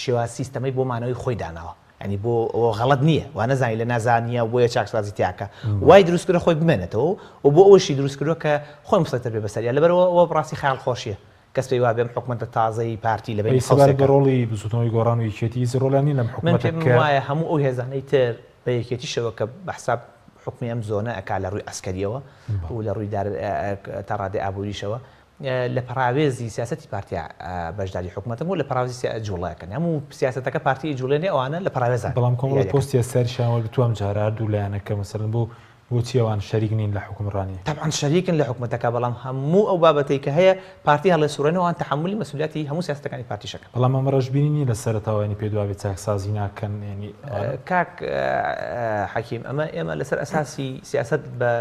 شێوە سیستەمەی بۆ مانەوەی خۆی داناوە ینی بۆ ئەوە غەڵەت نییە وا نەزانی لە نازانیە بۆیە چاکسازی تیاکە وای دروستکردە خۆی بمێنێتەوە و بۆ ئەوەشی دروستکردووە کە خۆی مسلەتە بێ بەسەریە لەبەرەوە ئەوە بڕاستی خەیاڵ خۆشیە کەس پێی وا بێم حکوومەتە تازەی پارتی لە سەبارەت بە ڕۆڵی بزوتنەوەی گۆڕان و یەکێتی زۆرۆلانی لەم حکوومەتە وایە هەموو ئەو هێزانەی تر بە یەکێتیشەوە کە بەحساب حکمی ئەم زۆنە ئەکا لە ڕووی ئەسکەریەوە و لە ڕووی تا ڕادەی ئابووریشەوە لە پراوێزی سیاستی پارتیا بەشداری حکوومەتە و لە پراوێزی جوڵەکەن هەموو سیاستەکە پارتی جوڵێنێ ئەوانە لە پراوێزان بەڵام کۆمەڵ پۆستی سەرشانەوە بتوام جارار دوو لایەنەکە مەسەڵەن بۆ بۆچی ئەوان شەریک نین لە حکومڕانی طبعا شەریکن لە حکوومەتەکە بەڵام هەموو ئەو بابەتەی کە هەیە پارتی هەڵە سوورەنەوەوان تحملی مەسئولیەتی هەموو سیاستەکانی پارتیشەکە بەڵام ئەمە ڕەشبینی لە سەرەتاوانی پێدواوی چاکسازی ناکەن ینی کاک حەکیم ئێمە لەسەر ئەساسی سیاست بە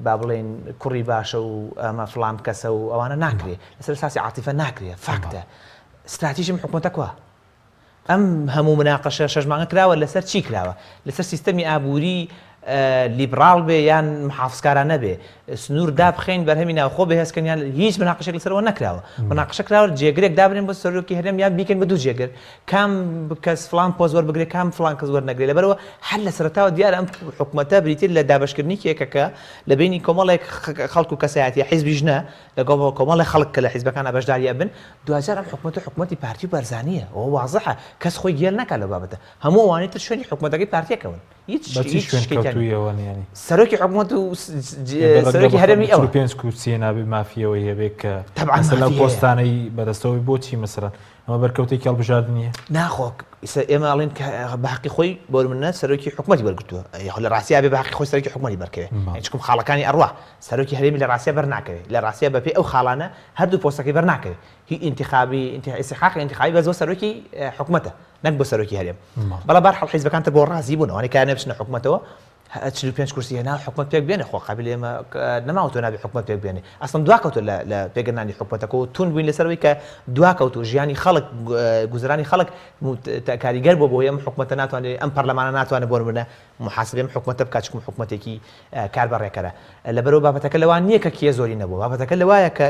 با بڵێن کوڕی باشە و ئەمە فڵان کەسە و ئەوانە ناکرێت لەسەر ئەساسی عاتیفە ناکرێت فاکتە استراتیژیم حکوومەتەکە ئەم هەموو مناقەشە 6 مانگە کراوە لەسەر چی کراوە لەسەر سیستەمی ئابووری لیبرال بێ یان محافزکاران نەبێ سنوور دابخین بەرهەمی ناوخۆ بەهێزکردنیان هیچ مناقشێک لەسەرەوە نەکراوە مناقشەکراوە جێگرێک دابرێن بۆ سەرۆکی هەرێم یان بیکەن بە دوو جێگر کام کەس فلان پۆز وەربگرێ کام فلان کەس وەرنەگرێ لەبەرەوە هەر لە سەرەتاوە دیارە ئەم حکومەتە بریتر لە دابەشکردنی کێکەکە لە بینی کۆمەڵێک خەڵک و کەسایەتی حیزبیش نە لەگەڵ کۆمەڵی خەڵک کە لە حیزبەکانە بەشداریە بن دوجار ئەم حکومەتی پارتی و بەرزانیە ئەوە واضحە کەس خۆی گێل نەکات لە بابەتە هەموو ئەوانەی تر شوێنی حکومەتەکەی پارتیەکەون سەرۆکی حکومەت و سەرۆکی هەرێمی ئەوە پێنج کورسیە نابێ مافیەوەی هەبێت کە لەو پۆستانەی بەدەستەوەی بۆچی مەسەرەن ئەمە بەرکەوتێکی هەڵبژاردنیە ناخۆک ئێمە ئاڵین کە بەحقی خۆی بۆ منە سەرۆکی حکومەتی بەرگرتووە لە ڕاستیا بێ بەحقی خۆی سەرۆکی حکومەتی بەرکەوێت چکم خاڵەکانی ئەڕوا سەرۆکی هەرێمی لە ڕاستیا بەرناکەوێت لە ڕاستیا بەپێ ئەو خاڵانە هەردوو پۆستەکەی بەرناکەوێت هی انتخابی استحقاقی انتخابی بەزۆ سەرۆکی حکومەتە نەک بۆ سەرۆکی هەرێم بەڵام بەرحەڵ حیزبەکانتە بۆ ڕازی بوون ئەوانەی کار نەبچنە حکومەتەوە 45 کورسی هێنا حکومەت پێک بێنێ خۆ قابل ئێمە نەماوە تۆ نابێ حکومەت پێک بێنێ ئەسڵم دواکەوتە لە پێگەرنانی حکومەتەکە و تون بووین لەسەرەوەی کە دواکەوت و ژیانی خەڵک گوزرانی خەڵک کاریگەر بۆ بۆ ئەم حکومەتە ناتوانێت ئەم پەرلەمانە ناتوانێت بۆ منە محاسبێ حکومەتە بکات چکم حکومەتێکی کاربەڕێکەرە لەبەرەوە بابەتەکە لەوان نییە کە کێ زۆری نەبوو بابەتەکە لەوایە کە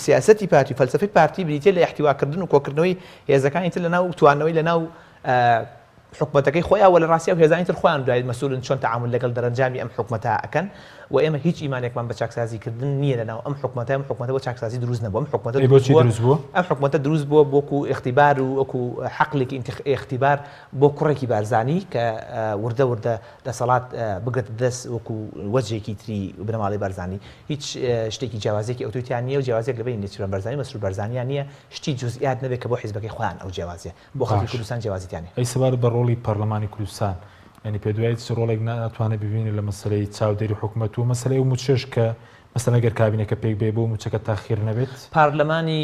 سیاسەتی پارتی فەلسفەی پارتی بریتێ لە احتیواکردن و کۆکردنەوەی هێزەکانی تر لەناو توانەوەی لەناو حکومەتەکەی خۆیان لە ڕاستیا و هێزانی تر خۆیان دوای مەسئولن چۆن تەعامل لەگەڵ دەرەنجامی ئەم حکومەتە ئەکەن و ئێمە هیچ ئیمانێکمان بە چاکسازیکردن نییە لەناو ئەم حکومەتە بۆ چاکسازی دروست نەبووە ئەم حکومەتە دروست بووە بۆکو اختیبار و وەکو حەقلێکی اختیبار بۆ کوڕێکی بارزانی کە وردە دەسەڵات بگرێت دەست وەکو وەجێکی تری بنەماڵی بارزانی هیچ شتێکی جیاوازێکی ئۆتۆریتیان نییە و جیاوازێک لەبەری نێچیرۆن بارزانی مەسرور بارزانیان نییە شتی جزئیات نەبێت کە بۆ حیزبەکەی خۆیان ئەو جیاوازیە بۆ خەڵکی کوردستان جیاوازیتیانە ئەی سەبار بە ڕۆڵی پەرلەمانی کوردستان ینی پێ دوای ڕۆڵێک ناتوانێت ببینێت لە مەسلەی چاودێری حکومەت و مەسلەی و موچەش کە مەسەلەن ئەگەر کابینەکە پێک بێ بۆ موچەکە تاخیر نەبێت پارلەمانی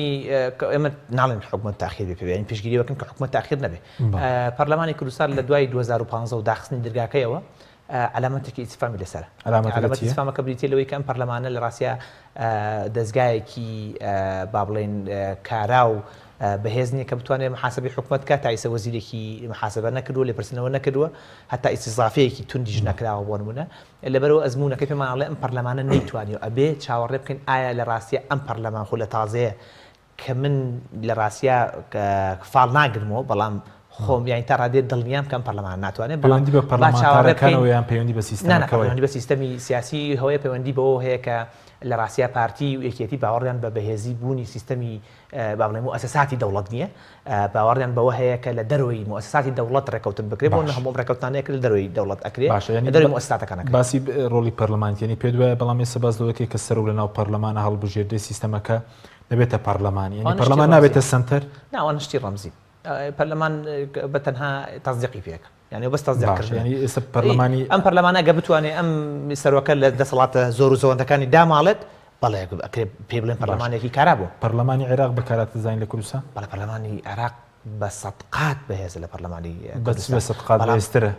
ئێمە ناڵێن حکومەت تاخیر بێ پێ پێشگیری وەکەن کە حکومەت تاخیر نەبێت پارلەمانی کوردستان لە دوای 2015 و داخستنی دەرگاکەیەوە علامەتێکی ئیسفامی لەسەر علامەتی ئیسفامەکە بریتێ لەوەی کە ئەم پەرلەمانە لە ڕاستیا دەستگایەکی با بڵێن کارا و بەهێزنیە کە بتوانێت محاسبی حکومت کە تایسە وەزیرێکی محاسبە نەکردووە لێپرسنەوە نەکردووە هەتا ئیستیزافەیەکی توندیش نەکراوە بۆ نمونە لەبەرەوە ئەزمونونەکەی پێمانڵێ ئەم پەرلەمانە نەیتوانێت ئەبێ چاوەڕێ بکەین ئایا لە ڕاستیە ئەم پەرلەمان خۆ لە تازەیە کە من لە ڕاستیا فاڵ ناگرمەوە بەڵام خۆم یانی تا ڕادێت دڵنیام کەم پەرلەمان ناتوانێت پەیوەندی بە پەرلەمانتارەکانەوە یان پەیوەندی بە سیستەمەکەوە پەیوەندی بە سیستەمی سیاسی هەوەیە پەیوەندی بەوە هەیە کە لە ڕاستیا پارتی و یەکێتی باوەڕیان بە بەهێزی بوونی سیستەمی با بڵێم مؤسساتی دەوڵەت نییە باوەڕیان بەوە هەیە کە لە دەروی مؤسساتی دەوڵەت ڕێکەوتن بکرێت بۆ هەموو ڕێکەوتانەیە لە دەروی دەوڵەت ئەکرێت دەروی مؤسساتەکانەکە باسی ڕۆڵی پەرلەمانتیانی پێ دوایە بەڵام ێستا باس لەوەکەی کە سەر و لەناو پەرلەمانە هەڵبژێردەی سیستەمەکە نەبێتە پەرلەمانی یعنی پەرلەمان نابێتە سنتەر ناوان شتی ڕەمزی پەرلەمان بەتەنها تەزدیقی پێەکە یعنی بەس تەزدیقکردن یعنی ئێستا پەرلەمانی ئەم پەرلەمانە گە بتوانێت ئەم سەرۆکە لە دەسەڵاتە زۆر و زەوەندەکانی داماڵێت بەڵێ پێ بڵێن پەرلەمانێکی کارا بوو پەرلەمانی عێراق بەکارات دەزانین لە کوردستان بەڵێ پەرلەمانی عێراق بە سەدقات بەهێزە لە پەرلەمانی بە سەدقات بەهێزترە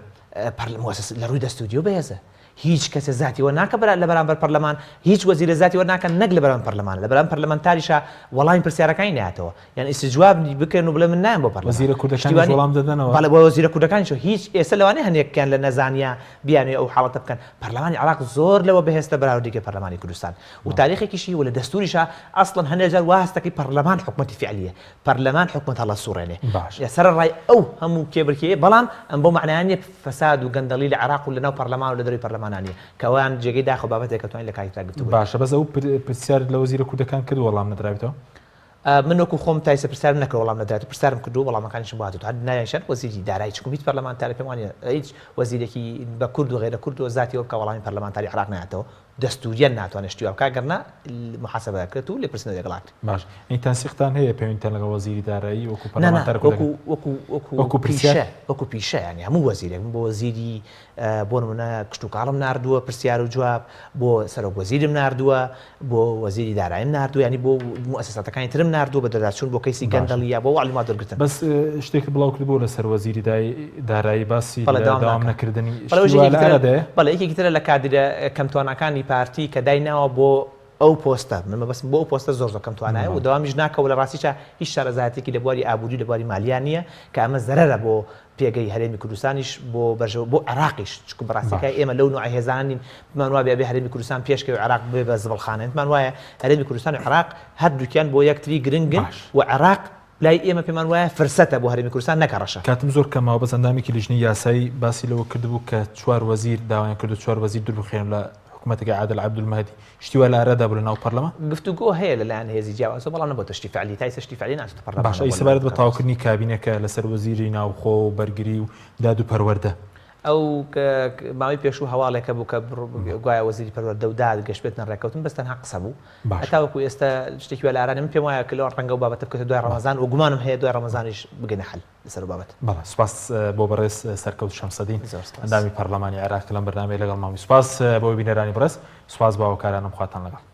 لە ڕووی دەستودیۆ بەهێزە هیچ کەسە زاتیوە ناکە لە بەرامبەر پەرلەمان هیچ وەزیرە زاتیوە ناکە نەک لە بەرامبەر پەرلەمان لە بەرامبەر پەرلەمانتاریشە وەڵامی پرسیارەکانی نایەتەوە یان ئیستیجواب بکەن و بڵێ من نایم بۆ پەرلەمان وەزیرە کوردەکانی وەڵام دەدەنەوە بەڵێ بۆ وەزیرە کوردەکانیش هیچ ئێستا لەوانەیە هەنێکیان لە نەزانیا بیانێ ئەو حاڵەتە بکەن پەرلەمانی عێراق زۆر لەوە بەهێزتە بەراوردیکە پەرلەمانی کوردستان و تاریخێکیشی و لە دەستوریشە ئەسڵەن هەندێک جار واستەکەی پەرلەمان حکومەتی فعلیە پەرلەمان حکومەت هەڵە سوڕێنێ سەر ڕای ئەو هەموو کێبرکێ بەڵام ئەم بۆ معنایانە فەساد و گەندەڵی لە عێراق و لەناو پەرلەمان و لە دەروی پەرلەمانانیە کەوان جێگەی داخە بابەتێک توانین لە کاتی گرتو باشە بەس ئەو پرسیار لە وەزیرە کوردەکان کرد وەڵام نەدراوێتەوە من وەکو خۆم تایسە پرسیارم نەکرد وەڵام نەدرێت پرسیارم کردو وەڵامەکانیشم باتوت هەر نایەنشان وەزیری دارایی چکم هیچ پەرلەمانتاری پێم وانە هیچ وەزیرێکی بە کورد و غێرە کورد و زاتی وەکە وەڵامی پەرلەمانتاری عێراق نایەتەوە دەستوریان ناتوانێت شتیوا بکات گەرنا محاسبە کرد و لێ پرسنە لەگەڵات باش این تەنسیقتان هەیە پەیوەندیتان لەگەڵ وەزیری دارایی وەکو پەرلەمانتار وەکو پیشە ینی هەموو وەزیرێک بۆ وەزیری بۆ نمونە کشت و کاڵم ناردووە پرسیار و جواب بۆ سەرۆک وەزیرم ناردووە بۆ وەزیری داراییم ناردووە ینی بۆ مؤسساتەکانی ترم ناردووە بە دەرچوون بۆ کەیسی گەندەڵی یا بۆ وەعلیمات دەرگرتن بەس شتێک بڵاو کردبوو لەسەر وەزیری دارایی باسی داوام نەکردنی بەڵێ یەکێکی ترە لە کادرە کەمتوانەکانی پارتی کە دایناوە بۆ ئەو پۆستە من بەس بۆ ئەو پۆستە زۆر زۆکەم توانایە و دەوامیش ناکەوە لە ڕاستیچە هیچ شارەزایەتێکی لە بواری ئابووری لە بواری مالیان نییە کە ئەمە زەرەرە بۆ پێگەی هەرێمی کوردستانیش بۆ بەرژەوە بۆ عراقیش چکو بەڕاستیکای ئێمە لەو نوع هێزانین بمان وایە بێ هەرێمی کوردستان پێشکەوی عراق بێ بە زبڵخانەتمان وایە هەرێمی کوردستان و عراق هەردووکیان بۆ یەکتری گرنگن و عراق لای ئێمە پێمان وایە فرسەتە بۆ هەرێمی کوردستان نەکەڕەشە. کاتم زۆر کەماوە بەس ئەندامێکی لیژنەی یاسایی باسی لەوە کردبوو کە 4 وەزیر داوایان کرد و 4 وەزیر دووربخێن لە حکوومەتەکەی عادل عەبدولمەهدی شتیوە لە ئارەدا بوو لە ناو پەرلەمان گفتوگۆ هەیە لەلایەن هێزی جیاوازە بەڵام نەبووە تشتی فعلی تا ئێستا تشتی فعلی ناچێتە پەرلەمان. باش ئیسەبارەت بە تاواکردنی کابینەکە لەسەر وەزیری ناوخۆ و بەرگری و داد و پەروەردە ئەو ماوەی پێشوو هەواڵێکە بوو کە گوایە وەزیری پەروەردە و داد گەشت بێتنە ڕێکەوتن بەس تەنها قسە بوو هەتاوەکو ئێستا شتێکی وە لە ئارانە من پێم وایە کە لەوە ڕەنگە و بابەتە بکەوێتە دوای ڕەمەزان و گومانم هەیە دوای ڕەمەزانیش بگەنە حەل لەسەر بابەت. بەڵێ سوپاس بۆ بەڕێز سەرکەوت شەمسەدین ئەندامی پەرلەمانی عێراق لەم بەرنامەیە لەگەڵ مامی سوپاس بۆ بینەرانی بەڕێز سوپاس باوەکارانم خواتان لەگەڵ.